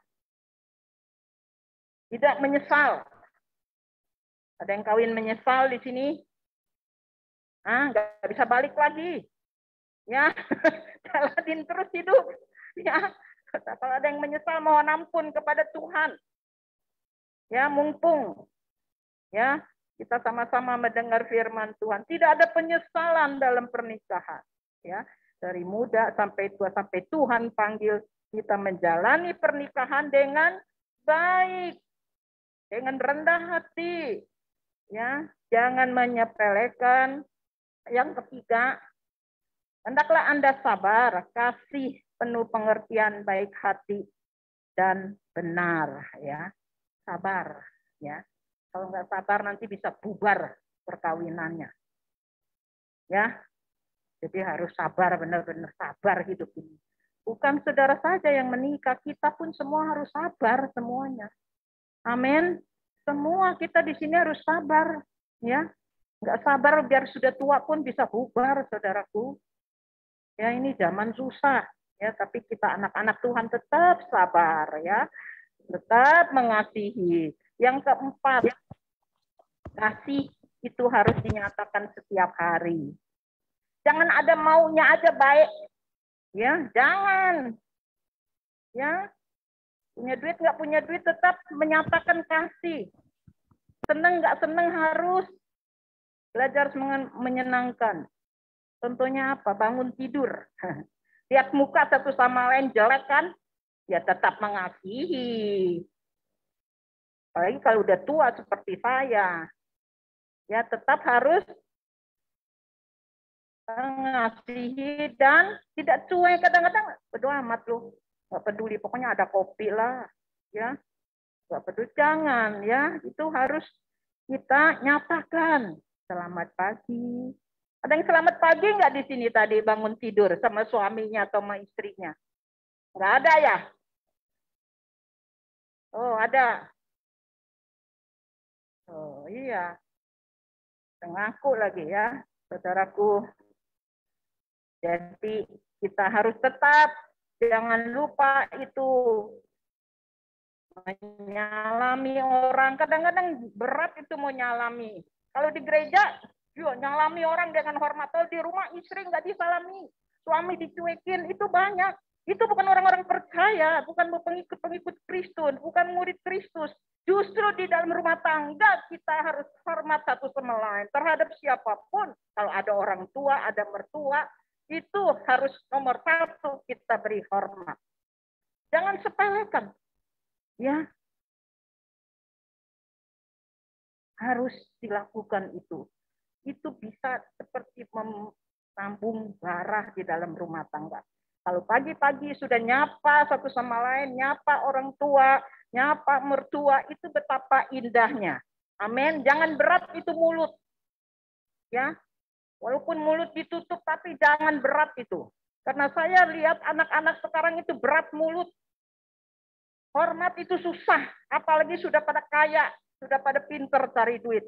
Tidak menyesal. Ada yang kawin menyesal di sini? Nggak bisa balik lagi. Ya, jalanin terus hidup. Ya, kalau ada yang menyesal mohon ampun kepada Tuhan. Ya, mumpung. Ya, kita sama-sama mendengar firman Tuhan. Tidak ada penyesalan dalam pernikahan. Ya, dari muda sampai tua, sampai Tuhan panggil kita menjalani pernikahan dengan baik, dengan rendah hati. Ya, jangan menyepelekan. Yang ketiga, Hendaklah Anda sabar, kasih, penuh pengertian, baik hati, dan benar. Ya, sabar. Ya, kalau nggak sabar nanti bisa bubar perkawinannya. Ya, jadi harus sabar, benar-benar sabar hidup ini. Bukan saudara saja yang menikah, kita pun semua harus sabar semuanya. Amin. Semua kita di sini harus sabar. Ya, nggak sabar biar sudah tua pun bisa bubar, saudaraku. Ya, ini zaman susah. Ya, tapi kita anak-anak Tuhan tetap sabar, ya, tetap mengasihi. Yang keempat, kasih itu harus dinyatakan setiap hari. Jangan ada maunya aja baik. Ya, jangan. Ya, punya duit nggak punya duit tetap menyatakan kasih. Seneng nggak seneng harus belajar menyenangkan. Contohnya apa? Bangun tidur. Lihat muka satu sama lain jelek kan? Ya tetap mengasihi. Apalagi kalau udah tua seperti saya. Ya tetap harus mengasihi dan tidak cuek. Kadang-kadang bodo amat loh, nggak peduli, pokoknya ada kopi lah, ya nggak peduli, jangan, ya itu harus kita nyatakan selamat pagi. Ada yang selamat pagi nggak di sini tadi bangun tidur sama suaminya atau sama istrinya? Nggak ada ya? Oh ada. Oh iya, ngaku lagi ya, saudaraku. Jadi kita harus tetap, jangan lupa itu menyalami orang. Kadang-kadang berat itu mau nyalami. Kalau di gereja, yuk nyalami orang dengan hormat. Kalau di rumah istri nggak disalami, suami dicuekin, itu banyak. Itu bukan orang-orang percaya, bukan pengikut Kristus, bukan murid Kristus. Justru di dalam rumah tangga kita harus hormat satu sama lain terhadap siapapun. Kalau ada orang tua, ada mertua, itu harus nomor satu kita beri hormat. Jangan sepelekan. Ya. Harus dilakukan itu. Itu bisa seperti menambung darah di dalam rumah tangga. Kalau pagi-pagi sudah nyapa satu sama lain, nyapa orang tua, nyapa mertua, itu betapa indahnya. Amin. Jangan berat itu mulut. Ya. Walaupun mulut ditutup, tapi jangan berat itu. Karena saya lihat anak-anak sekarang itu berat mulut. Hormat itu susah, apalagi sudah pada kaya, sudah pada pinter cari duit.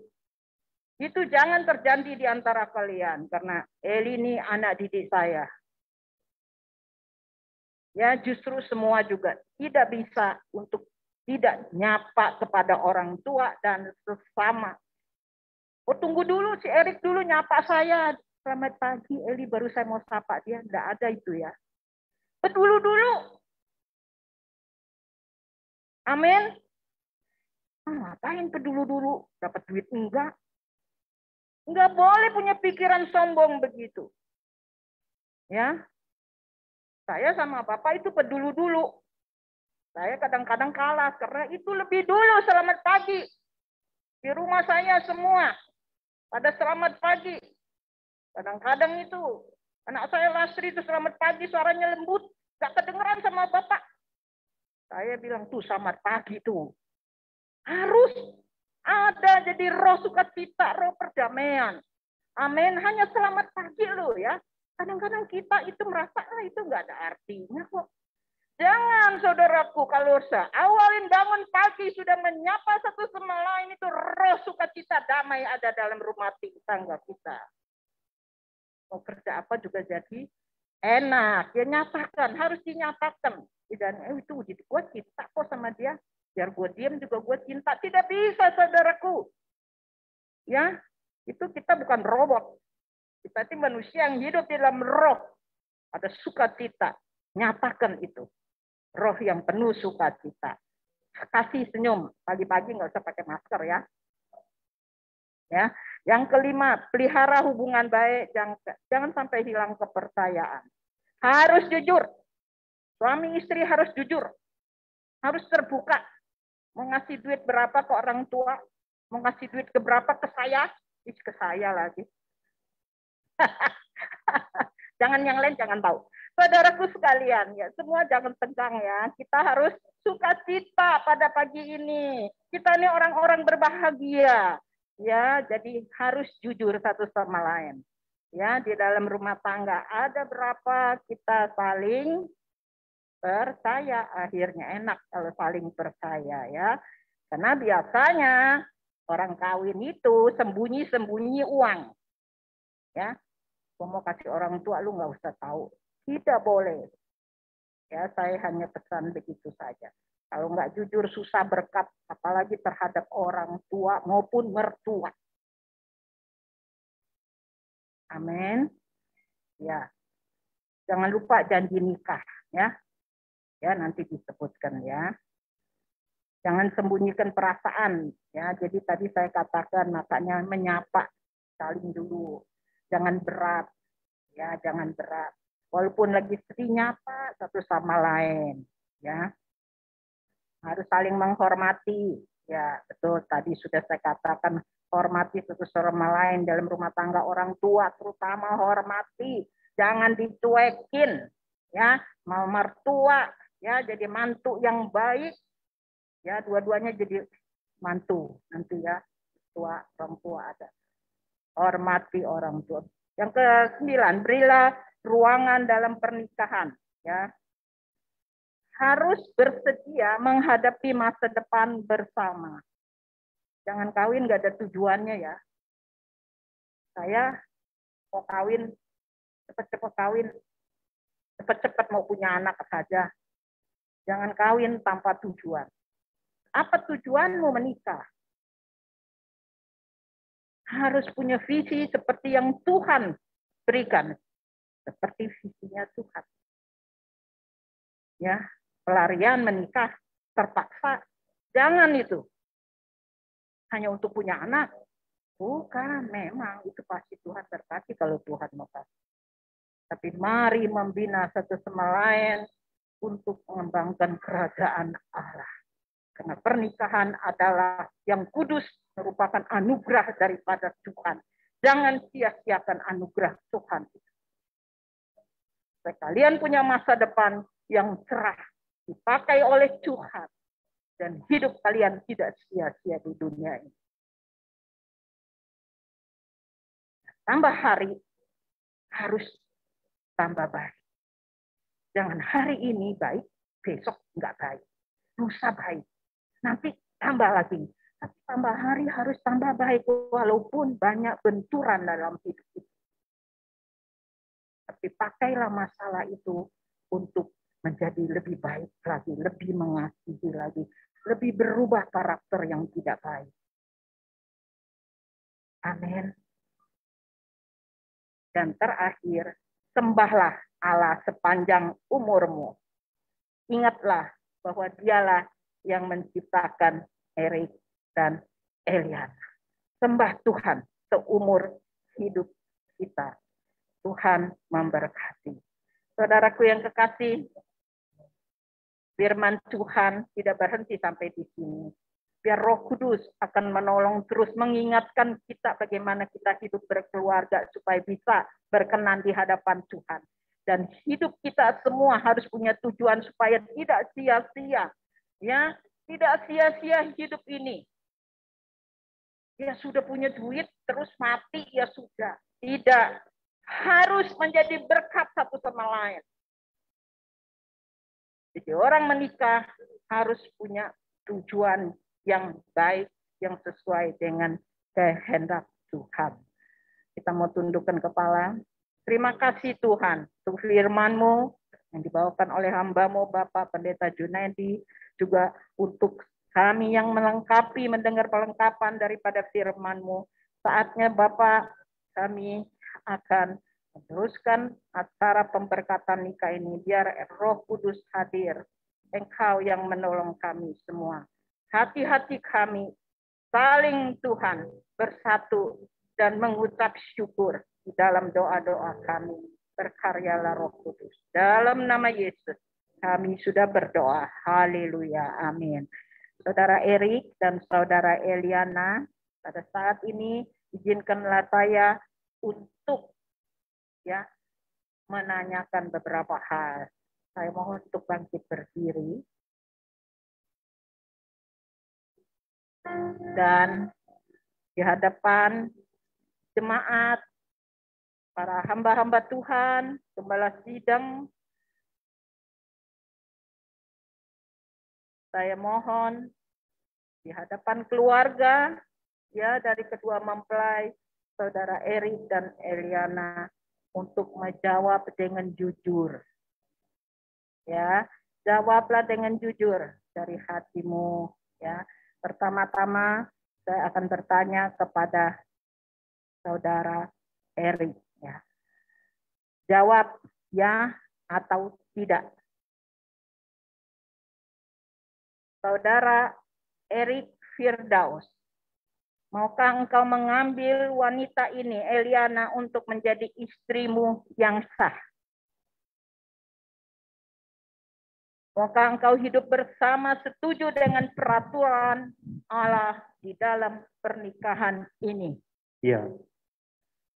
Itu jangan terjadi di antara kalian, karena Eli ini anak didik saya. Ya, justru semua juga tidak bisa untuk tidak nyapa kepada orang tua dan sesama. Oh, tunggu dulu, si Erik dulu nyapa saya. Selamat pagi, Eli, baru saya mau sapa dia. Enggak ada itu ya. Dulu. Amin. Ngapain pedulu-dulu? Dapat duit enggak? Enggak boleh punya pikiran sombong begitu. Ya. Saya sama Bapak itu pedulu-dulu. Saya kadang-kadang kalah karena itu lebih dulu selamat pagi. Di rumah saya semua pada selamat pagi. Kadang-kadang itu anak saya Lasri itu selamat pagi, suaranya lembut, gak kedengeran sama Bapak. Saya bilang tuh selamat pagi tuh. Harus ada jadi roh sukacita, roh perdamaian. Amin. Hanya selamat pagi loh ya. Kadang-kadang kita itu merasa itu nggak ada artinya kok. Jangan saudaraku, kalau awalin bangun pagi sudah menyapa satu sama lain, itu roh sukacita damai ada dalam rumah tangga kita. Mau kerja apa juga jadi enak. Ya nyatakan, harus dinyatakan. Dan itu gue cinta kok sama dia. Biar gue diam juga gue cinta. Tidak bisa saudaraku. Ya, itu kita bukan robot. Kita itu manusia yang hidup di dalam roh. Ada sukacita. Nyatakan itu. Roh yang penuh sukacita. Kasih senyum. Pagi-pagi nggak usah pakai masker ya. Ya. Yang kelima, pelihara hubungan baik. Jangan sampai hilang kepercayaan. Harus jujur. Suami istri harus jujur. Harus terbuka. Mau ngasih duit berapa ke orang tua? Mau ngasih duit ke berapa ke saya? Ke saya lagi. Jangan yang lain jangan tahu. Saudaraku sekalian, ya semua jangan tegang ya. Kita harus sukacita pada pagi ini. Kita ini orang-orang berbahagia. Ya, jadi harus jujur satu sama lain. Ya, di dalam rumah tangga ada berapa kita saling percaya. Akhirnya enak kalau saling percaya ya. Karena biasanya orang kawin itu sembunyi-sembunyi uang. Ya, gua mau kasih orang tua lu nggak usah tahu. Tidak boleh. Ya, saya hanya pesan begitu saja. Kalau nggak jujur susah berkat, apalagi terhadap orang tua maupun mertua. Amin. Ya, jangan lupa janji nikah, ya. Ya, nanti disebutkan ya. Jangan sembunyikan perasaan, ya. Jadi tadi saya katakan makanya menyapa, saling dulu. Jangan berat, ya. Jangan berat. Walaupun lagi sedih nyapa satu sama lain, ya. Harus saling menghormati, ya. Betul. Tadi sudah saya katakan. Hormati satu sama lain dalam rumah tangga, orang tua terutama hormati, jangan dicuekin, ya. Mau mertua, ya jadi mantu yang baik, ya dua-duanya jadi mantu nanti ya, tua orang tua ada. Hormati orang tua. Yang ke-9, berilah ruangan dalam pernikahan, ya. Harus bersedia menghadapi masa depan bersama. Jangan kawin nggak ada tujuannya ya. Saya mau kawin, cepet-cepet kawin, cepet-cepet mau punya anak saja. Jangan kawin tanpa tujuan. Apa tujuanmu menikah? Harus punya visi seperti yang Tuhan berikan. Seperti visinya Tuhan. Ya, pelarian menikah terpaksa. Jangan itu. Hanya untuk punya anak. Bukan, memang itu pasti Tuhan berkati kalau Tuhan mau kasih. Tapi mari membina satu sama lain untuk mengembangkan kerajaan Allah. Karena pernikahan adalah yang kudus, merupakan anugerah daripada Tuhan. Jangan sia-siakan anugerah Tuhan. Supaya kalian punya masa depan yang cerah, dipakai oleh Tuhan. Dan hidup kalian tidak sia-sia di dunia ini. Tambah hari, harus tambah baik. Jangan hari ini baik, besok nggak baik. Lusa baik. Nanti tambah lagi. Tapi tambah hari harus tambah baik. Walaupun banyak benturan dalam hidup kita. Tapi pakailah masalah itu untuk menjadi lebih baik lagi. Lebih mengasihi lagi. Lebih berubah karakter yang tidak baik. Amin. Dan terakhir, sembahlah Allah sepanjang umurmu. Ingatlah bahwa dialah yang menciptakan Erik dan Eliana. Sembah Tuhan seumur hidup kita. Tuhan memberkati. Saudaraku yang kekasih, firman Tuhan tidak berhenti sampai di sini. Biar Roh Kudus akan menolong terus mengingatkan kita bagaimana kita hidup berkeluarga supaya bisa berkenan di hadapan Tuhan. Dan hidup kita semua harus punya tujuan supaya tidak sia-sia. Ya, tidak sia-sia hidup ini. Ya sudah punya duit terus mati ya sudah. Tidak. Harus menjadi berkat satu sama lain. Jadi orang menikah harus punya tujuan yang baik, yang sesuai dengan kehendak Tuhan. Kita mau tundukkan kepala. Terima kasih Tuhan untuk firman-Mu yang dibawakan oleh hamba-Mu Bapak Pendeta Junaidi, juga untuk kami yang melengkapi, mendengar pelengkapan daripada firman-Mu. Saatnya Bapak, kami akan meneruskan acara pemberkatan nikah ini. Biar Roh Kudus hadir. Engkau yang menolong kami semua. Hati-hati kami saling Tuhan bersatu dan mengucap syukur di dalam doa-doa kami. Berkaryalah Roh Kudus. Dalam nama Yesus kami sudah berdoa. Haleluya. Amin. Saudara Erik dan Saudara Eliana, pada saat ini izinkanlah saya untuk menanyakan beberapa hal. Saya mohon untuk bangkit berdiri. Dan di hadapan jemaat, para hamba-hamba Tuhan, gembala sidang, saya mohon di hadapan keluarga, ya, dari kedua mempelai, Saudara Erik dan Eliana, untuk menjawab dengan jujur. Ya, jawablah dengan jujur dari hatimu. Ya, pertama-tama saya akan bertanya kepada Saudara Erik. Ya, jawab ya atau tidak. Saudara Erik Firdaus, maukah engkau mengambil wanita ini, Eliana, untuk menjadi istrimu yang sah? Maukah engkau hidup bersama setuju dengan peraturan Allah di dalam pernikahan ini? Iya.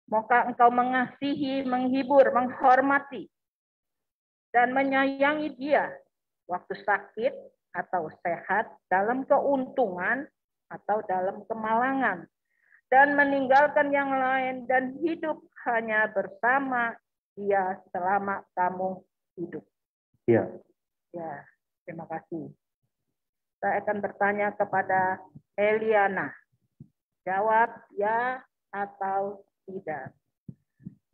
Maukah engkau mengasihi, menghibur, menghormati, dan menyayangi dia waktu sakit atau sehat, dalam keuntungan atau dalam kemalangan, dan meninggalkan yang lain dan hidup hanya bersama dia selama kamu hidup? Iya. Ya, terima kasih. Saya akan bertanya kepada Eliana. Jawab ya atau tidak.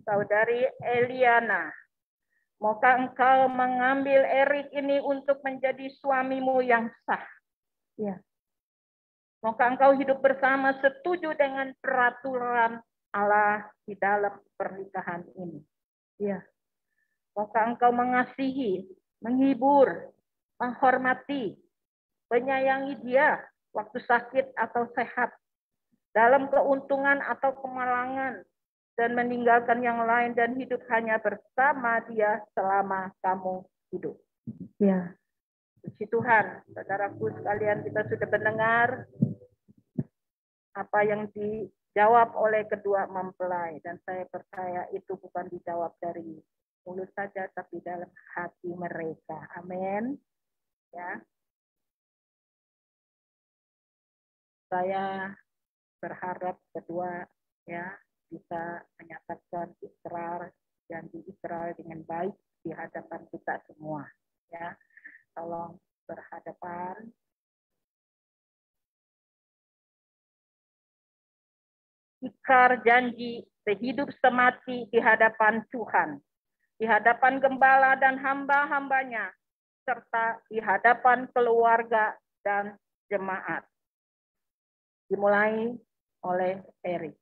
Saudari Eliana, maukah engkau mengambil Erik ini untuk menjadi suamimu yang sah? Ya. Maukah engkau hidup bersama setuju dengan peraturan Allah di dalam pernikahan ini? Ya. Maukah engkau mengasihi, menghibur, menghormati, menyayangi dia waktu sakit atau sehat, dalam keuntungan atau kemalangan, dan meninggalkan yang lain dan hidup hanya bersama dia selama kamu hidup? Ya. Puji Tuhan, saudaraku sekalian, kita sudah mendengar apa yang dijawab oleh kedua mempelai, dan saya percaya itu bukan dijawab dari mulut saja, tapi dalam hati mereka. Amin. Ya. Saya berharap kedua ya bisa menyatakan ikrar dan diikrar dengan baik di hadapan kita semua. Ya, tolong berhadapan. Ikrar janji sehidup semati di hadapan Tuhan, di hadapan gembala dan hamba-hambanya, serta di hadapan keluarga dan jemaat. Dimulai oleh Erik.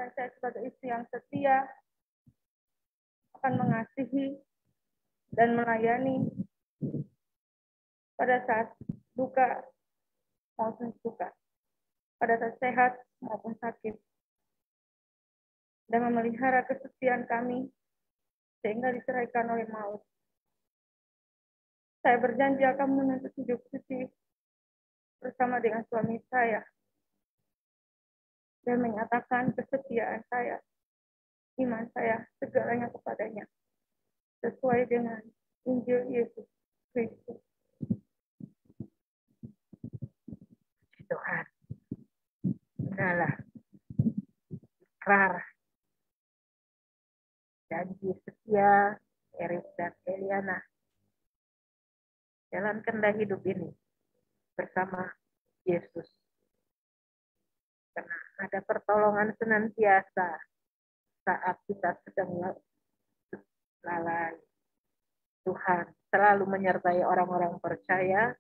Dan saya sebagai istri yang setia akan mengasihi dan melayani pada saat duka maupun suka. pada saat sehat maupun sakit, dan memelihara kesetiaan kami sehingga diceraikan oleh maut. Saya berjanji akan menuntut hidup suci bersama dengan suami saya dan menyatakan kesetiaan saya, iman saya, segalanya kepadanya, sesuai dengan Injil Yesus Kristus. Tuhan, adalah ikrar janji setia Erik dan Eliana. Jalankanlah hidup ini bersama Yesus. Karena ada pertolongan senantiasa saat kita sedang lalai. Tuhan selalu menyertai orang-orang percaya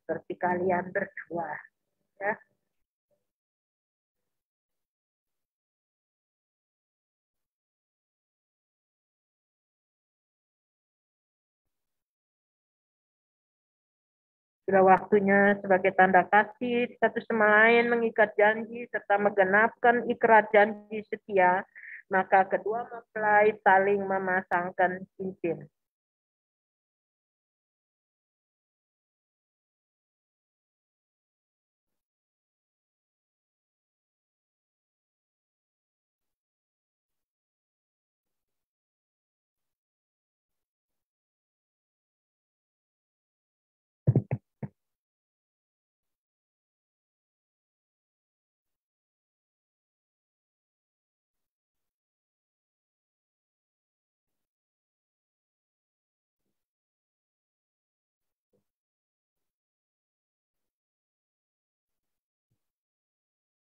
seperti kalian berdua. Ya. Sudah waktunya sebagai tanda kasih satu sama lain mengikat janji serta menggenapkan ikrar janji setia, maka kedua mempelai saling memasangkan cincin.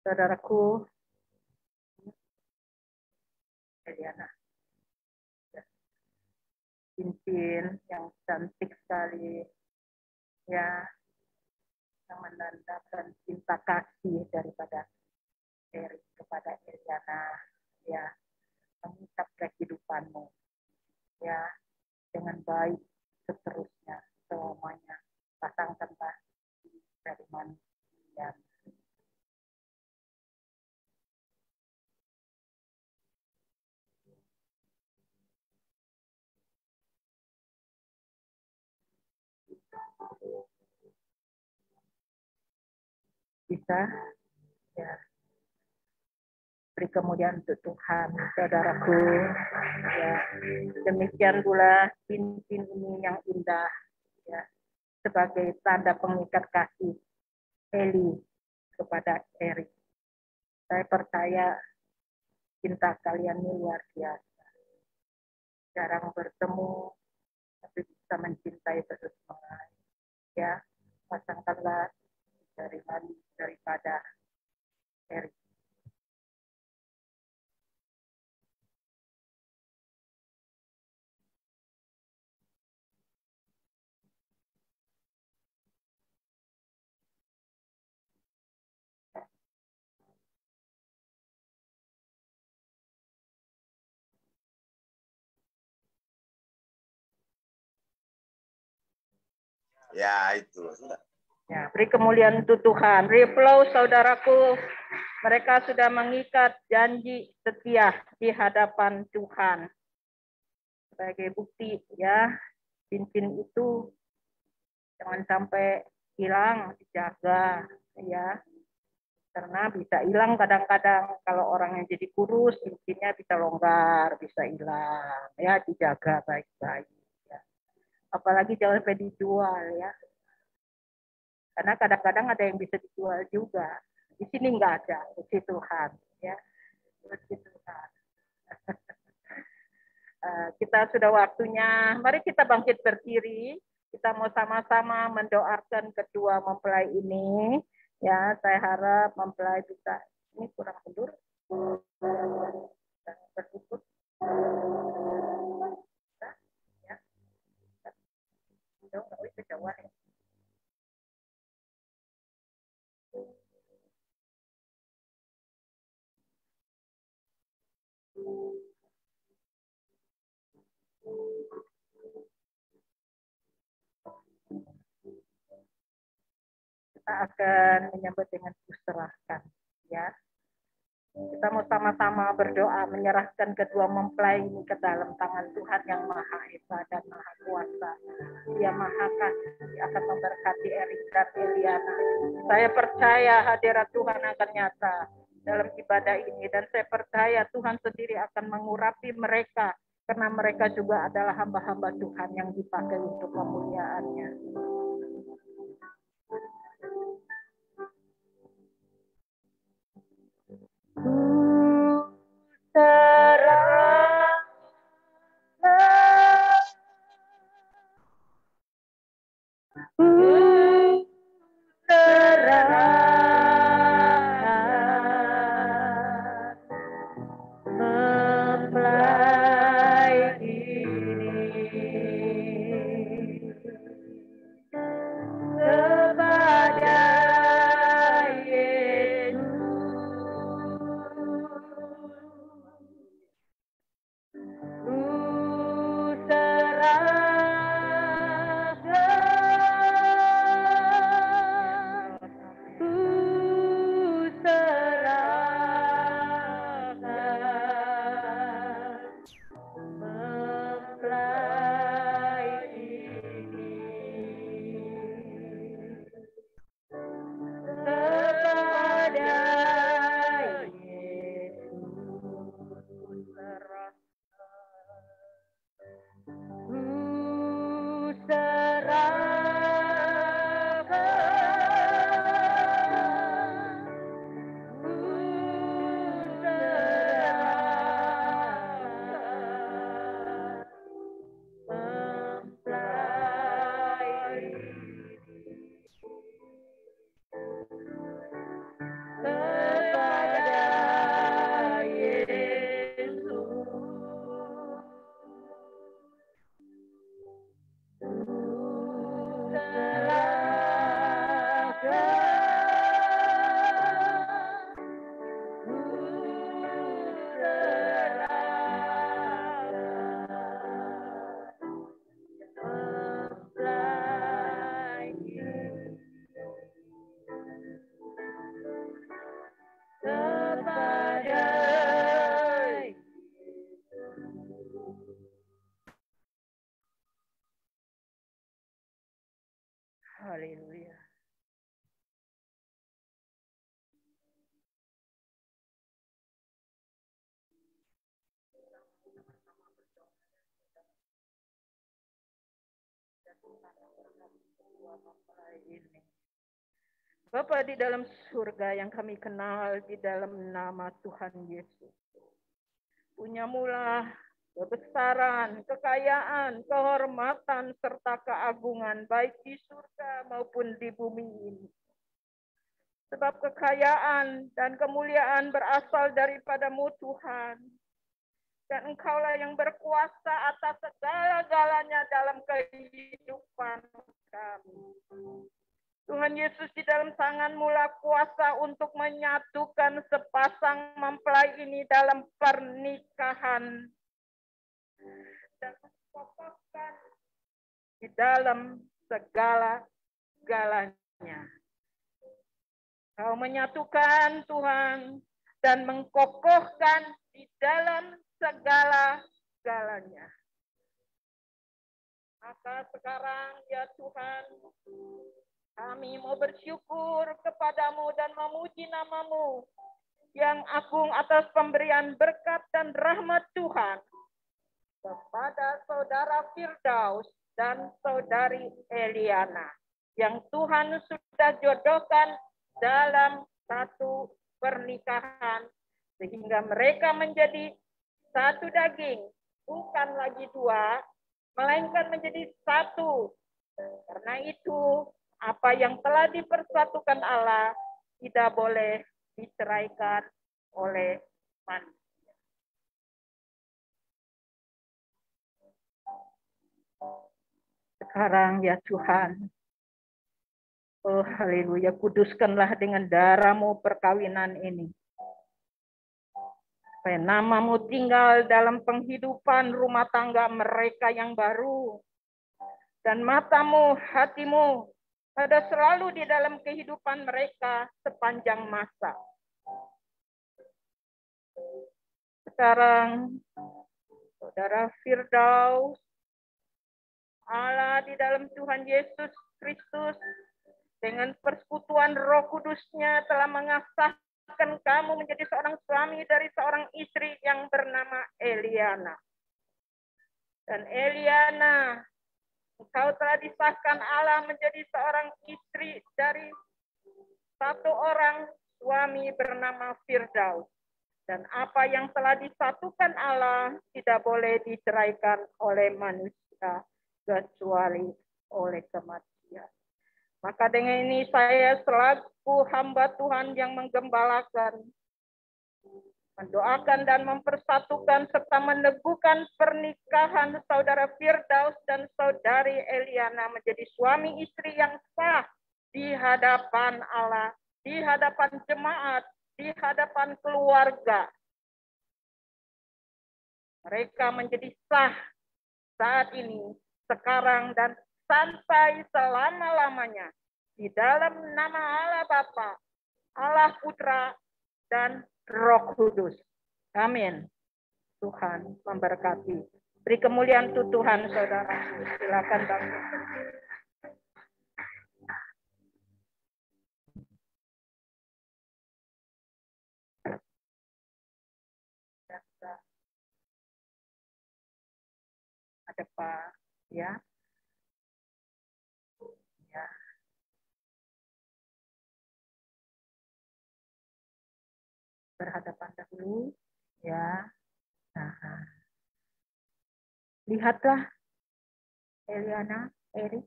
Saudaraku, Eliana, cincin yang cantik sekali, ya, yang menandakan cinta kasih daripada Erik kepada Eliana, ya, mengikat kehidupanmu, ya, dengan baik seterusnya, semuanya, pasangkanlah dari manusia. Bisa, ya, beri kemuliaan untuk Tuhan, saudaraku, ya, demikian pula cincin ini yang indah, ya, sebagai tanda pengikat kasih Eli kepada Erik. Saya percaya cinta kalian ini luar biasa, jarang bertemu tapi bisa mencintai satu sama lain, ya, pasangkanlah daripada Erik. Ya, itu. Ya, beri kemuliaan untuk Tuhan. Beri aplaus, saudaraku. Mereka sudah mengikat janji setia di hadapan Tuhan. Sebagai bukti, ya, cincin itu jangan sampai hilang, dijaga, ya. Karena bisa hilang kadang-kadang kalau orang yang jadi kurus, cincinnya bisa longgar, bisa hilang, ya, dijaga baik-baik. Ya. Apalagi jangan sampai dijual, ya. Karena kadang-kadang ada yang bisa dijual juga. Di sini nggak ada, puji Tuhan, ya, puji Tuhan. Kita sudah waktunya. Mari kita bangkit berdiri. Kita mau sama-sama mendoakan kedua mempelai ini. Ya, saya harap mempelai bisa. Ini kurang mundur. Berikut. Ya. Nggak bisa jawab ya. kita akan menyambut dengan kuserahkan, ya. Kita mau sama-sama berdoa menyerahkan kedua mempelai ini ke dalam tangan Tuhan yang Maha Esa dan Maha Kuasa. Dia Maha Kasih akan memberkati Erik dan Eliana. Saya percaya hadirat Tuhan akan nyata dalam ibadah ini, dan saya percaya Tuhan sendiri akan mengurapi mereka karena mereka juga adalah hamba-hamba Tuhan yang dipakai untuk kemuliaan-Nya. Haleluya. Bapa di dalam surga yang kami kenal di dalam nama Tuhan Yesus. Punyamulah kebesaran, kekayaan, kehormatan, serta keagungan baik di surga maupun di bumi ini. Sebab kekayaan dan kemuliaan berasal daripadamu Tuhan. Dan Engkaulah yang berkuasa atas segala-galanya dalam kehidupan kami. Tuhan Yesus, di dalam tangan-Mu lah kuasa untuk menyatukan sepasang mempelai ini dalam pernikahan. Dan mengukuhkan di dalam segala-galanya. Kau menyatukan Tuhan dan mengkokohkan di dalam segala-galanya. Maka sekarang ya Tuhan, kami mau bersyukur kepadamu dan memuji nama-Mu yang agung atas pemberian berkat dan rahmat Tuhan kepada saudara Firdaus dan saudari Eliana yang Tuhan sudah jodohkan dalam satu pernikahan sehingga mereka menjadi satu daging, bukan lagi dua, melainkan menjadi satu. Karena itu, apa yang telah dipersatukan Allah tidak boleh diceraikan oleh manusia. Sekarang ya Tuhan, oh haleluya, kuduskanlah dengan darah-Mu perkawinan ini. Supaya nama-Mu tinggal dalam penghidupan rumah tangga mereka yang baru. Dan mata-Mu, hati-Mu ada selalu di dalam kehidupan mereka sepanjang masa. Sekarang, Saudara Firdaus, Allah di dalam Tuhan Yesus Kristus, dengan persekutuan Roh Kudus-Nya telah mengasahkan kamu menjadi seorang suami dari seorang istri yang bernama Eliana. Dan Eliana, engkau telah disahkan Allah menjadi seorang istri dari satu orang suami bernama Firdaus. Dan apa yang telah disatukan Allah tidak boleh diceraikan oleh manusia kecuali oleh kematian. Maka dengan ini saya selaku hamba Tuhan yang menggembalakan, mendoakan dan mempersatukan serta meneguhkan pernikahan Saudara Firdaus dan Saudari Eliana menjadi suami istri yang sah di hadapan Allah, di hadapan jemaat, di hadapan keluarga. Mereka menjadi sah saat ini, sekarang, dan sampai selama-lamanya di dalam nama Allah Bapa, Allah Putra, dan Roh Kudus. Amin. Tuhan memberkati. Beri kemuliaan Tuhan, saudara. Silakan bangkit. Ada Pak, ya. Ya. Berhadapan dahulu, ya. Nah. Lihatlah Eliana, Erik,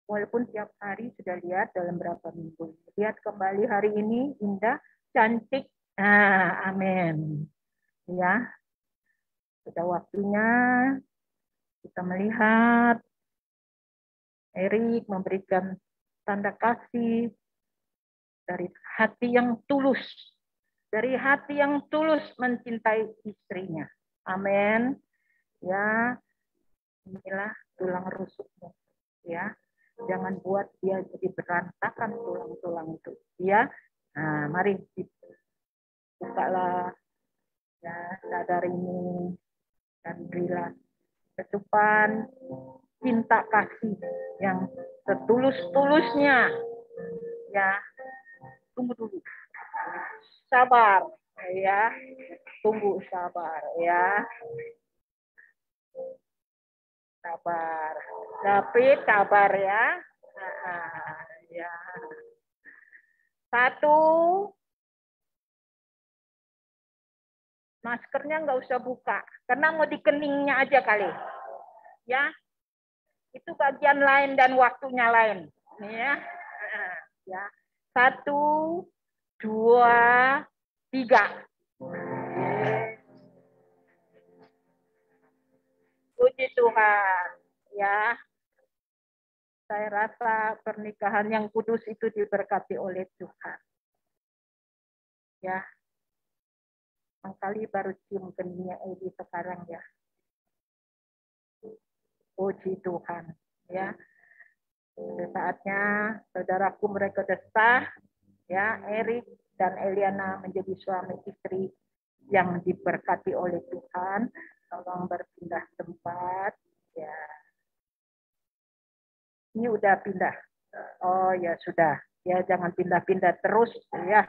walaupun tiap hari sudah lihat dalam berapa minggu. Lihat kembali hari ini, indah, cantik. Amin. Ya, sudah waktunya kita melihat Erik memberikan tanda kasih dari hati yang tulus. Dari hati yang tulus mencintai istrinya. Amin. Ya, inilah tulang rusukmu. Ya, jangan buat dia jadi berantakan tulang-tulang itu. Ya, nah, mari bukalah ya sadar ini dan berilah kecupan cinta kasih yang setulus-tulusnya. Ya, tunggu dulu. Sabar, ya. Tunggu, sabar, ya. Sabar. David, sabar, ya. Ya. Satu. Maskernya nggak usah buka, karena mau di keningnya aja kali. Ya. Itu bagian lain dan waktunya lain. Ya. Ya. 1, 2, 3. Puji Tuhan. Ya. Saya rasa pernikahan yang kudus itu diberkati oleh Tuhan. Ya. Kali baru cium keningnya Edi sekarang ya. Puji Tuhan. Ya. Saatnya saudaraku mereka desah, ya, Erik dan Eliana menjadi suami istri yang diberkati oleh Tuhan. Tolong berpindah tempat, ya. Ini udah pindah. Oh ya sudah, ya jangan pindah-pindah terus, ya.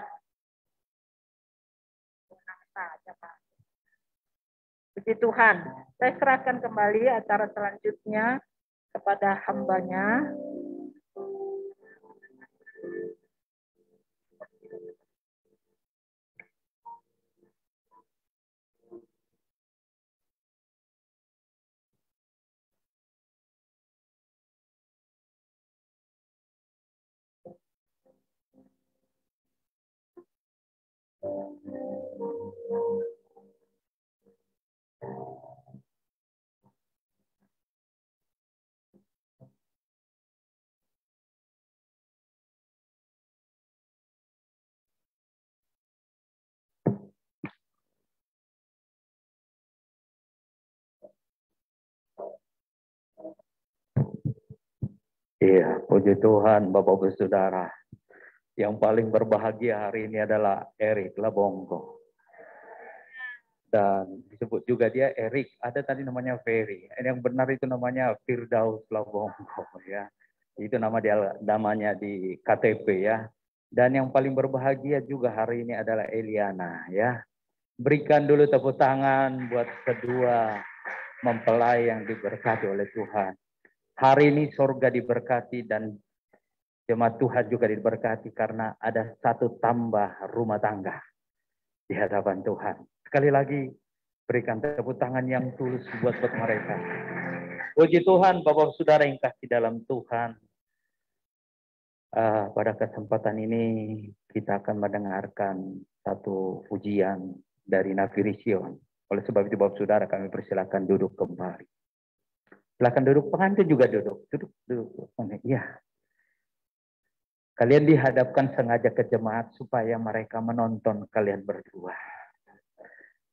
Puji Tuhan. Saya serahkan kembali acara selanjutnya kepada hambanya. Iya, puji Tuhan Bapak-Ibu Saudara. Yang paling berbahagia hari ini adalah Erik Labongko. Dan disebut juga dia Erik, ada tadi namanya Ferry. Yang benar itu namanya Firdaus Labongko ya. Itu namanya di KTP ya. Dan yang paling berbahagia juga hari ini adalah Eliana ya. Berikan dulu tepuk tangan buat kedua mempelai yang diberkati oleh Tuhan. Hari ini surga diberkati dan jemaat Tuhan juga diberkati karena ada satu tambah rumah tangga di hadapan Tuhan. Sekali lagi berikan tepuk tangan yang tulus buat mereka. Puji Tuhan, Bapak Saudara yang kasih dalam Tuhan. Pada kesempatan ini kita akan mendengarkan satu pujian dari Nabi Sion. Oleh sebab itu Bapak Saudara kami persilakan duduk kembali. Silakan duduk, pengantin juga duduk. Duduk. Ya. Kalian dihadapkan sengaja ke jemaat supaya mereka menonton kalian berdua.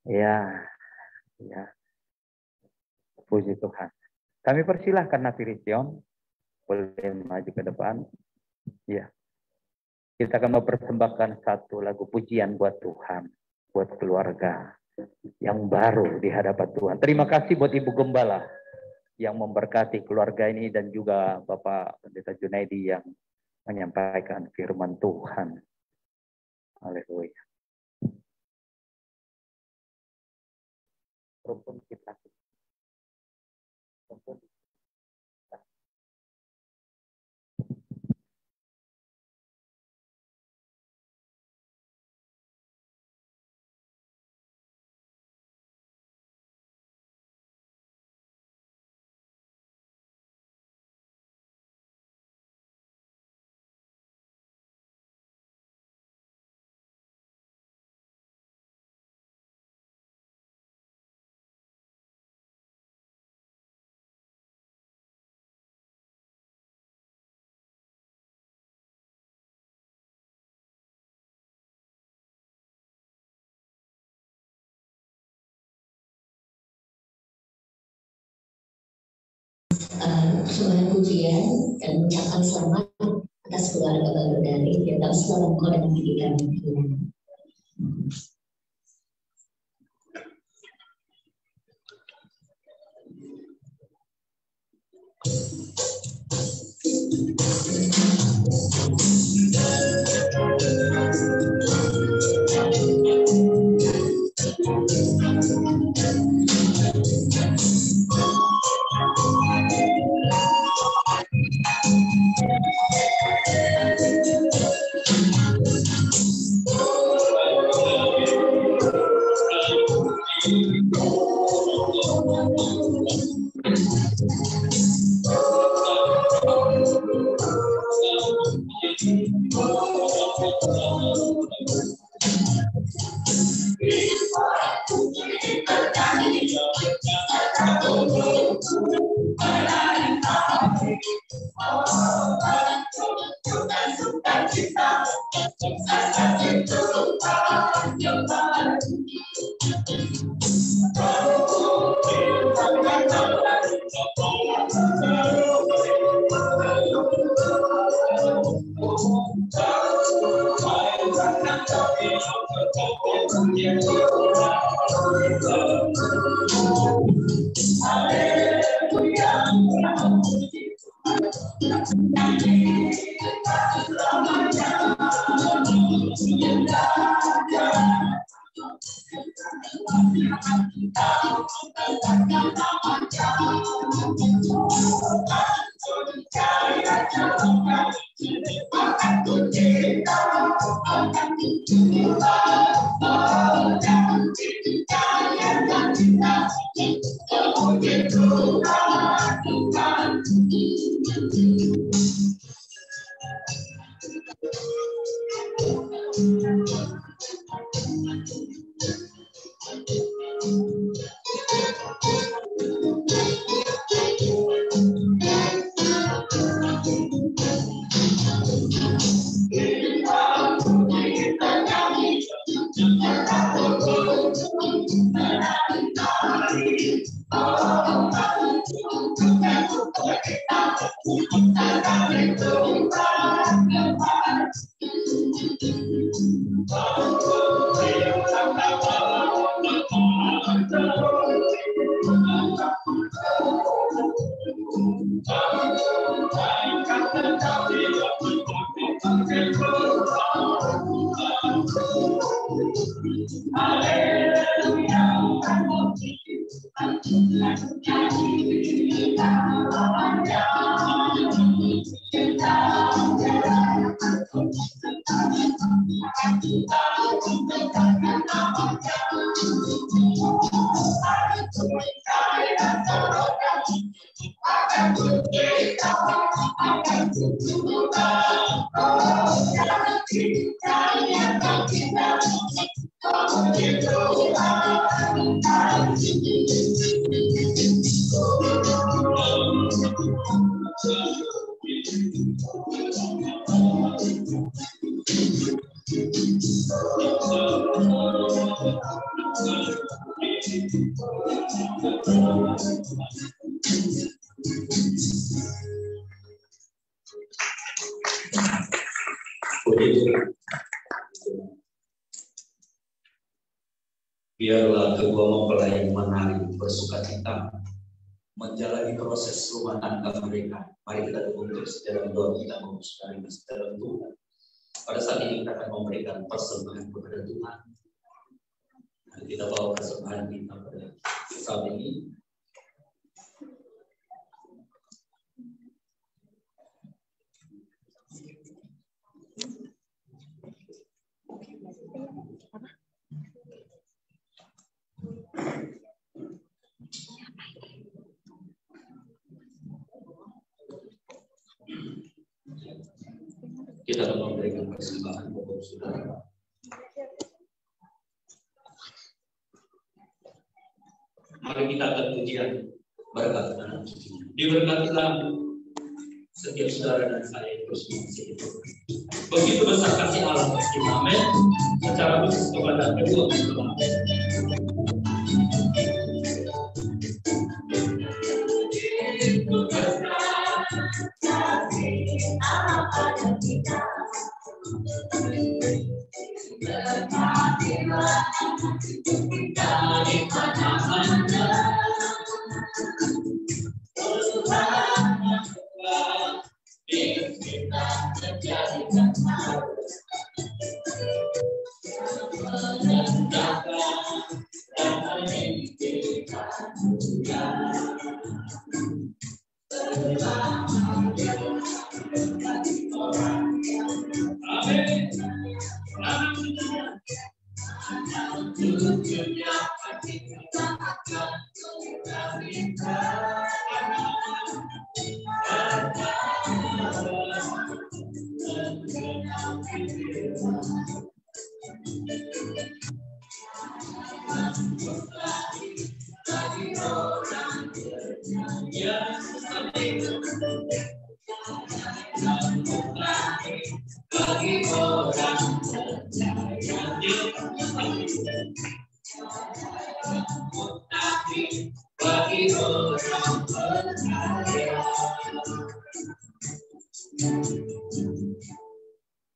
Ya. Puji Tuhan. Kami persilahkan Nabi Sion. Boleh maju ke depan. Ya. Kita akan mempersembahkan satu lagu pujian buat Tuhan. Buat keluarga yang baru di hadapan Tuhan. Terima kasih buat Ibu Gembala yang memberkati keluarga ini dan juga Bapak Pendeta Junaidi yang menyampaikan firman Tuhan. Haleluya. Sebuah pujian dan mengucapkan selamat atas keluarga baru dari Firdaus Labongko dan pendidikan Eliana. Biarlah kedua mempelai menari bersukacita menjalani proses rumah tangga mereka. Mari kita tunggu secara doa kita mengusulkan secara Tuhan. Pada saat ini kita akan memberikan persembahan kepada Tuhan. Mari kita bawa persembahan kita pada saat ini. Kita akan memberikan persembahan kepada saudara. Mari kita akan pujian berkat dalam sucinya. Diberkatilah setiap saudara dan saya terus itu. Begitu besar kasih Allah bagi kita. Amin. Secara khusus kepada kedua mempelai.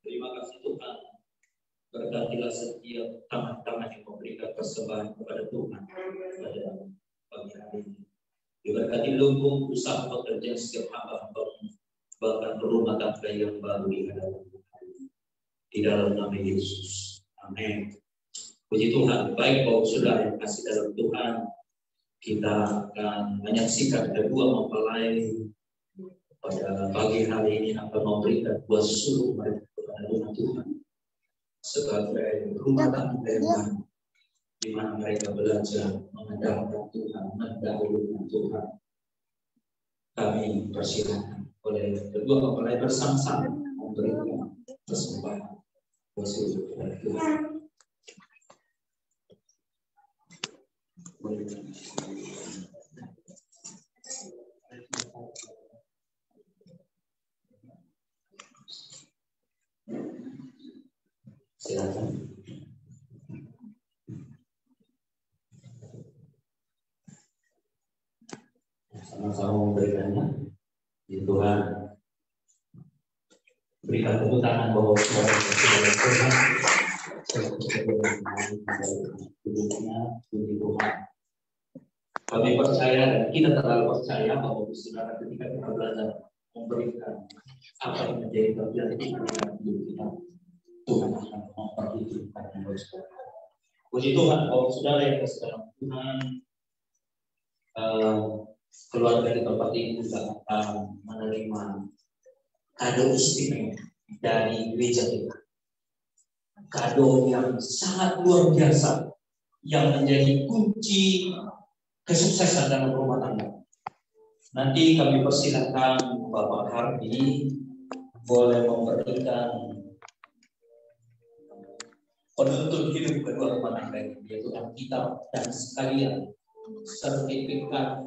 Terima kasih Tuhan. Berkatilah setiap tangan-tangan yang memberikan persembahan kepada Tuhan pada pagi hari ini. Diberkati lumbung usaha pekerjaan setiap hamba-hamba, bahkan rumah tangga yang baru di hadapan Tuhan. Di dalam nama Yesus. Amin. Puji Tuhan. Baik Bapak Saudara yang kasih dalam Tuhan, kita akan menyaksikan kedua mempelai pada pagi hari ini akan memberikan buah sulung mereka kepada rumah Tuhan sebagai rumah tangga yang di mana mereka belajar mengandalkan Tuhan, mendahulukan Tuhan. Kami persilakan oleh kedua mempelai bersama-sama memberikan persembahan buah sulung kepada Tuhan. Silakan. Sama-sama memberikannya. Ya Tuhan, berikan tepuk tangan bahwa suara Tuhan. Kami percaya dan kita terlalu percaya bahwa saudara ketika kita belajar memberikan apa yang menjadi bagian dalam hidup kita, Tuhan akan memperhitungkan yang saudara. Puji Tuhan bahwa saudara yang dalam Tuhan, keluarga di tempat ini juga akan menerima kado istimewa dari gereja kita. Kado yang sangat luar biasa yang menjadi kunci kesuksesan dalam rumah tangga. Nanti kami persilakan Bapak Hardi boleh memberikan penuntut hidup kedua rumah tangga ini, yaitu Alkitab dan sekalian sertifikat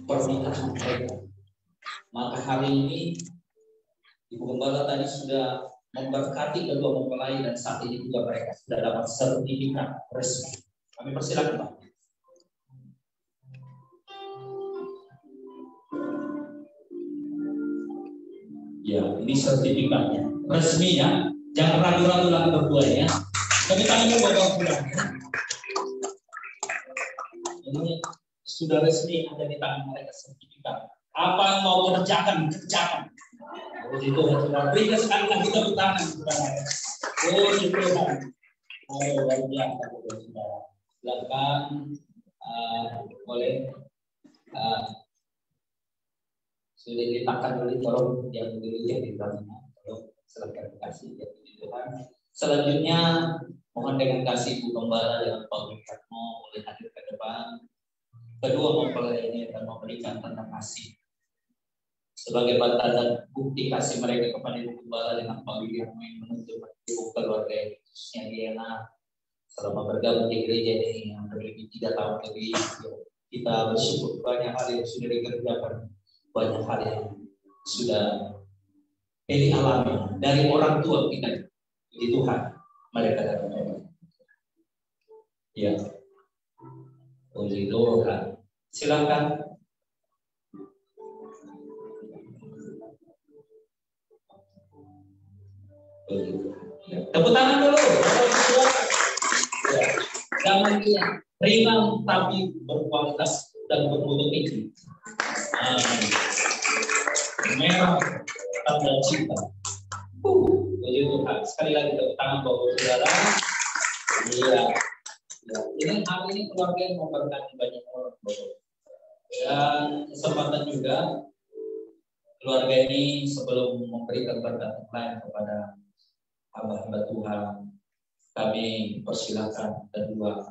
pernikahan mereka. Maka hari ini Ibu Gembala tadi sudah memberkati kedua mempelai dan saat ini juga mereka sudah dapat sertifikat resmi. Kami persilakan Pak. Ya, ini sertifikatnya resmi ya. Jangan ragu-ragu lagi berdua ya. Tapi kami mau bawa pulang. Ini sudah resmi ada di tangan mereka sertifikat. Apa yang mau kerjakan, kerjakan. Oh itu sudah berikan sekali lagi tepuk tangan kepada mereka. Oh itu kan. Oh luar biasa saudara. Silakan boleh sudah diletakkan dulu, tolong yang dulu yang di belakangnya, tolong silakan kasih ya Tuhan. Selanjutnya mohon dengan kasih Ibu Gembala dengan Pak Wikatmo boleh hadir ke depan. Kedua mempelai ini akan memberikan tanda kasih sebagai tanda bukti kasih mereka kepada Ibu Gembala dengan Pak Wikatmo yang menuntut ibu keluarga khususnya Diana selama bergabung di gereja ini yang lebih 3 tahun lebih. Kita bersyukur banyak hal yang sudah dikerjakan, banyak hal yang sudah dialami dari orang tua kita di Tuhan mereka datang mereka. Ya, puji Tuhan. Silakan. Ya. Tepuk tangan dulu. Ya. Jangan ringan tapi berkualitas dan bermutu tinggi. Merah tanda cinta. Puji Tuhan. Sekali lagi tepuk tangan Bapak Saudara. Iya. Ya. Ini hari ini keluarga yang memberkati banyak orang. Dan kesempatan juga keluarga ini sebelum memberikan berkat lain kepada hamba-hamba Tuhan, kami persilakan kedua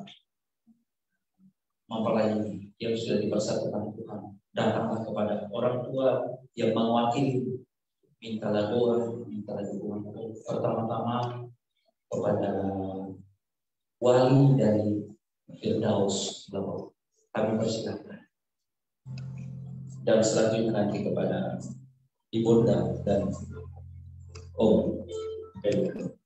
mempelai ini yang sudah dipersatukan Tuhan datanglah kepada orang tua yang mewakili, mintalah doa, mintalah dukungan. Pertama-tama kepada wali dari Firdaus, kami persilakan. Dan selanjutnya nanti kepada Ibunda dan Om Pedro.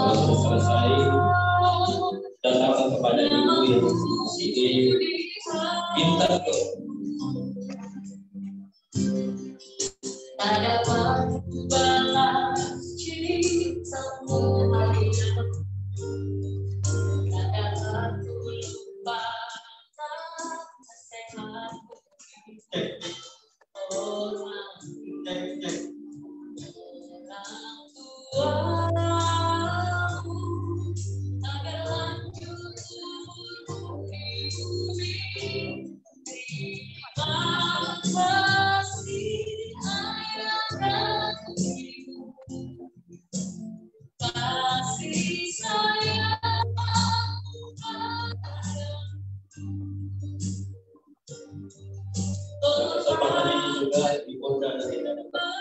Kalau sudah selesai, datanglah kepada ibu yang di sini, minta doa. Pada waktu balas cintamu ayah, pada waktu lupa sehat orang tuamu agar lanjut bumi, terima kasih ayah dan ibu, kasih sayang Kesempatan ini juga Ibunda dari kasih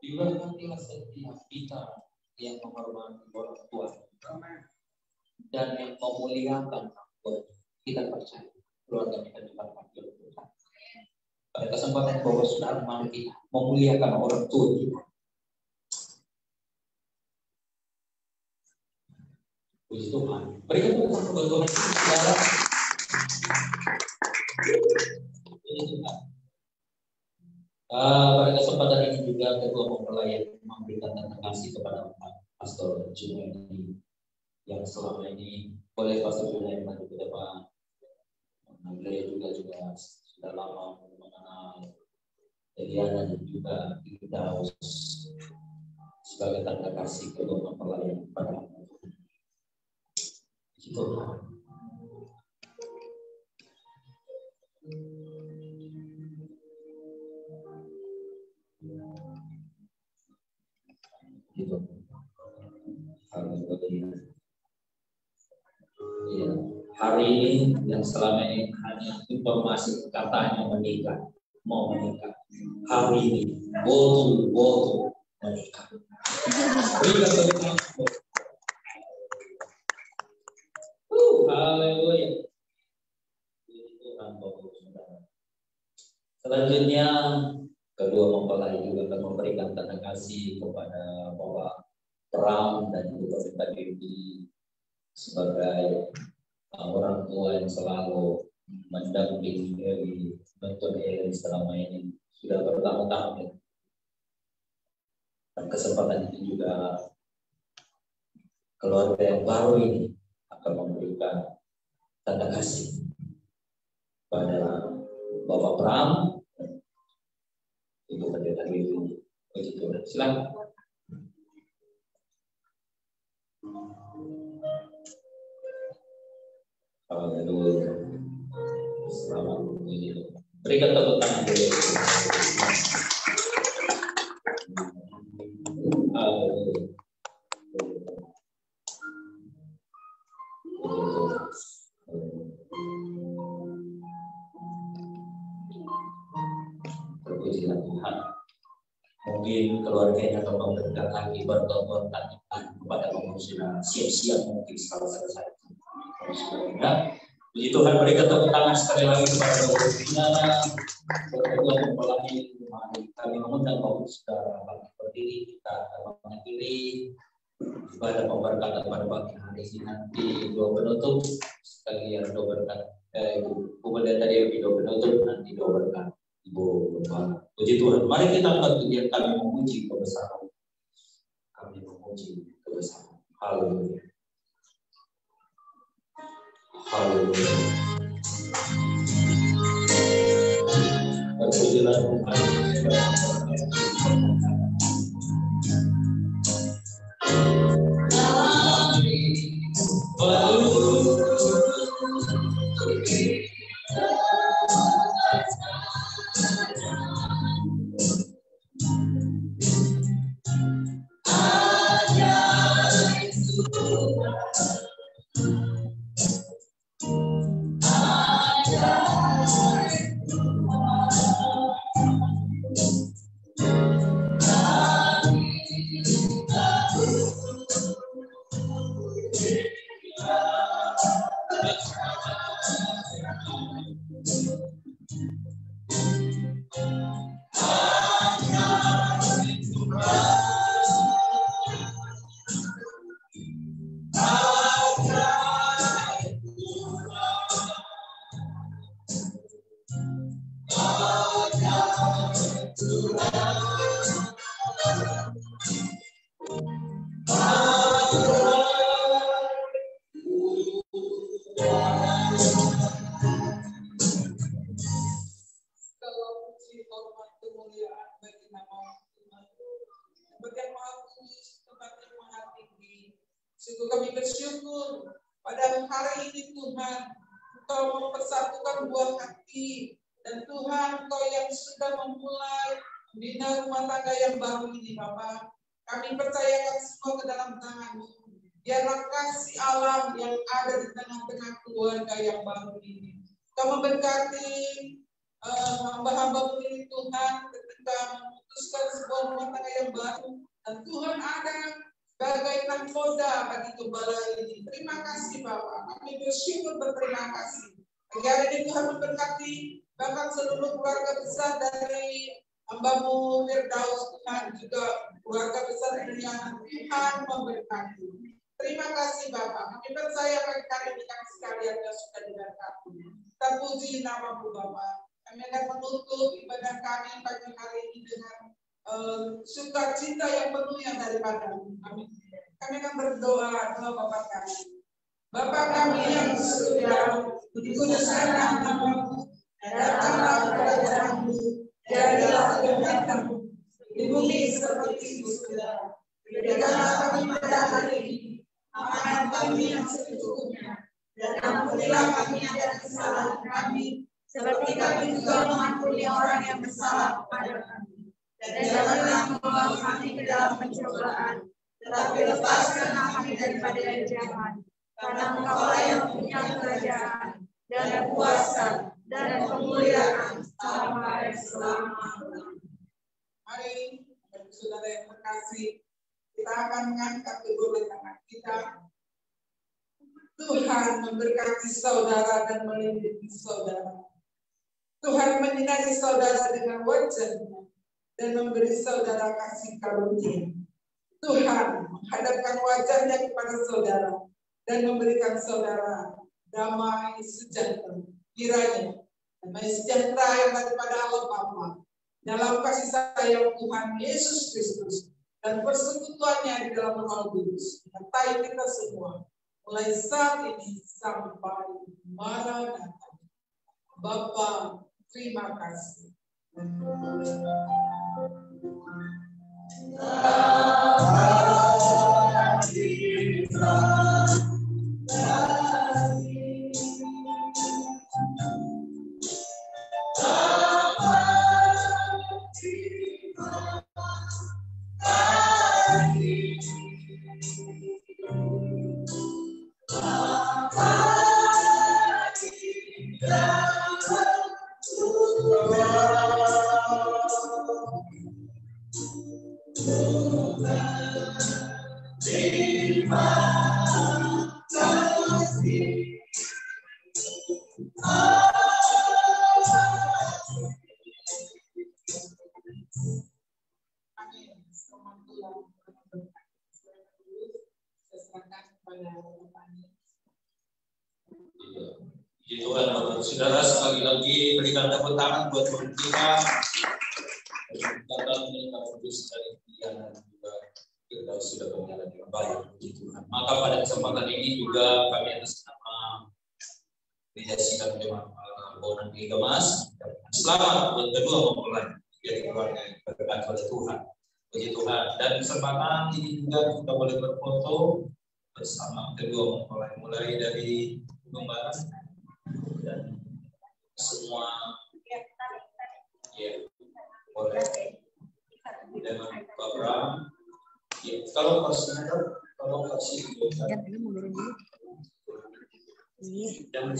Diberkatilah setiap kita yang menghormati orang tua dan yang memuliakan orang. Kita percaya keluarga kita diberkati oleh Tuhan. Pada kesempatan bahwa saudara mari kita memuliakan orang tua kita. Puji Tuhan. Berikan Tuhan kepada saudara. Puji Tuhan. Pada kesempatan ini juga Ketua Mempelai memberikan terima kasih kepada Pastor Junaidi yang selama ini oleh Pastor Junaidi maju ke depan. Beliau juga sudah lama mengenal Eliana dan juga Daus sebagai tanda kasih Ketua Mempelai pada Tuhan. Ya, hari ini yang selama ini hanya informasi katanya menikah, mau menikah. Hari ini betul menikah. Haleluya. Selanjutnya kedua mempelai juga akan memberikan tanda kasih kepada Bapak Pram dan juga Bapak Dewi sebagai orang tua yang selalu mendampingi Dewi Benton Ellen selama ini sudah bertahun-tahun. Dan kesempatan ini juga keluarga yang baru ini akan memberikan tanda kasih pada Bapak Pram. Ibu pendeta Dewi, puji Tuhan. Silakan. Haleluya. Selamat puji Tuhan. Berikan tepuk tangan dulu. Haleluya. Terpujilah Tuhan. Mungkin keluarganya akan memberikan lagi bertobat kepada manusia. Siap-siap mungkin salah selesai. Puji Tuhan, berikan tepuk tangan sekali lagi kepada saudara. Berdoa mempelai, kami mengundang Bapak Saudara bagi berdiri, kita akan mengakhiri ibadah pemberkatan pada pagi hari ini. Nanti doa penutup sekali yang doa berkat. Ibu pendeta Dewi doa penutup, nanti doa berkat Ibu Bapak. Puji Tuhan, mari kita angkat kegiatan kami memuji kebesaran. Kami memuji kebesaran. Haleluya. Haleluya. Terpujilah Tuhan. Sungguh kami bersyukur pada hari ini Tuhan, Engkau mempersatukan buah hati, dan Tuhan Engkau yang sudah memulai membina rumah tangga yang baru ini Bapa. Kami percayakan semua ke dalam tangan-Mu. Biarlah kasih alam yang ada di tengah-tengah keluarga yang baru ini. Kau memberkati hamba-hamba-Mu ini Tuhan ketika memutuskan sebuah rumah tangga yang baru, dan Tuhan ada sebagai nahkoda bagi gembala ini. Terima kasih Bapak. Kami bersyukur berterima kasih. Pagi hari ini Tuhan memberkati bahkan seluruh keluarga besar dari hamba-Mu Firdaus Tuhan, juga keluarga besar Eliana. Tuhan memberkati. Terima kasih Bapak. Kami percaya bagi hari ini kami sekalian yang sudah diberkati. Kita puji nama-Mu Bapak. Kami akan menutup ibadah kami pagi hari ini dengan sukacita yang penuh yang daripada-Mu. Amin. Kami akan berdoa kepada Bapa kami. Bapa kami yang di surga, dikuduskanlah nama-Mu, datanglah kerajaan-Mu, jadilah kehendakmu di bumi seperti di surga. Berikanlah kami pada hari ini makanan kami yang secukupnya, dan ampunilah kami atas kesalahan kami, seperti kami juga mengampuni orang yang bersalah kepada kami. Dan janganlah membawa kami ke dalam pencobaan, tetapi lepaskanlah kami daripada yang jahat. Karena Engkau yang punya kerajaan, dan kuasa, dan kemuliaan sampai selama-lamanya. Mari, saudara yang terkasih, kita akan mengangkat kedua tangan kita. Tuhan memberkati saudara dan melindungi saudara. Tuhan menyinari saudara dengan wajah-Nya dan memberi saudara kasih karunia. Tuhan menghadapkan wajah-Nya kepada saudara dan memberikan saudara damai sejahtera. Kiranya damai sejahtera yang daripada Allah Bapa, dalam kasih sayang Tuhan Yesus Kristus dan persekutuannya di dalam Roh Kudus menyertai kita semua mulai saat ini sampai Maranatha. Bapa, terima kasih. Tuhan, saudara, sekali lagi berikan tepuk tangan buat Tuhan kita. Kita mendengar kudus dari Diana juga kita sudah berjalan dengan baik, puji Tuhan. Maka pada kesempatan ini juga kami atas nama Gereja Sidang Jemaat Bonan Gemas, selamat buat kedua mempelai jadi keluarga yang berkat oleh Tuhan, puji Tuhan. Dan kesempatan ini juga kita boleh berfoto bersama kedua mempelai, mulai dari Gembala dan semua ya boleh dengan Pak Bram ya. Kalau kasih jangan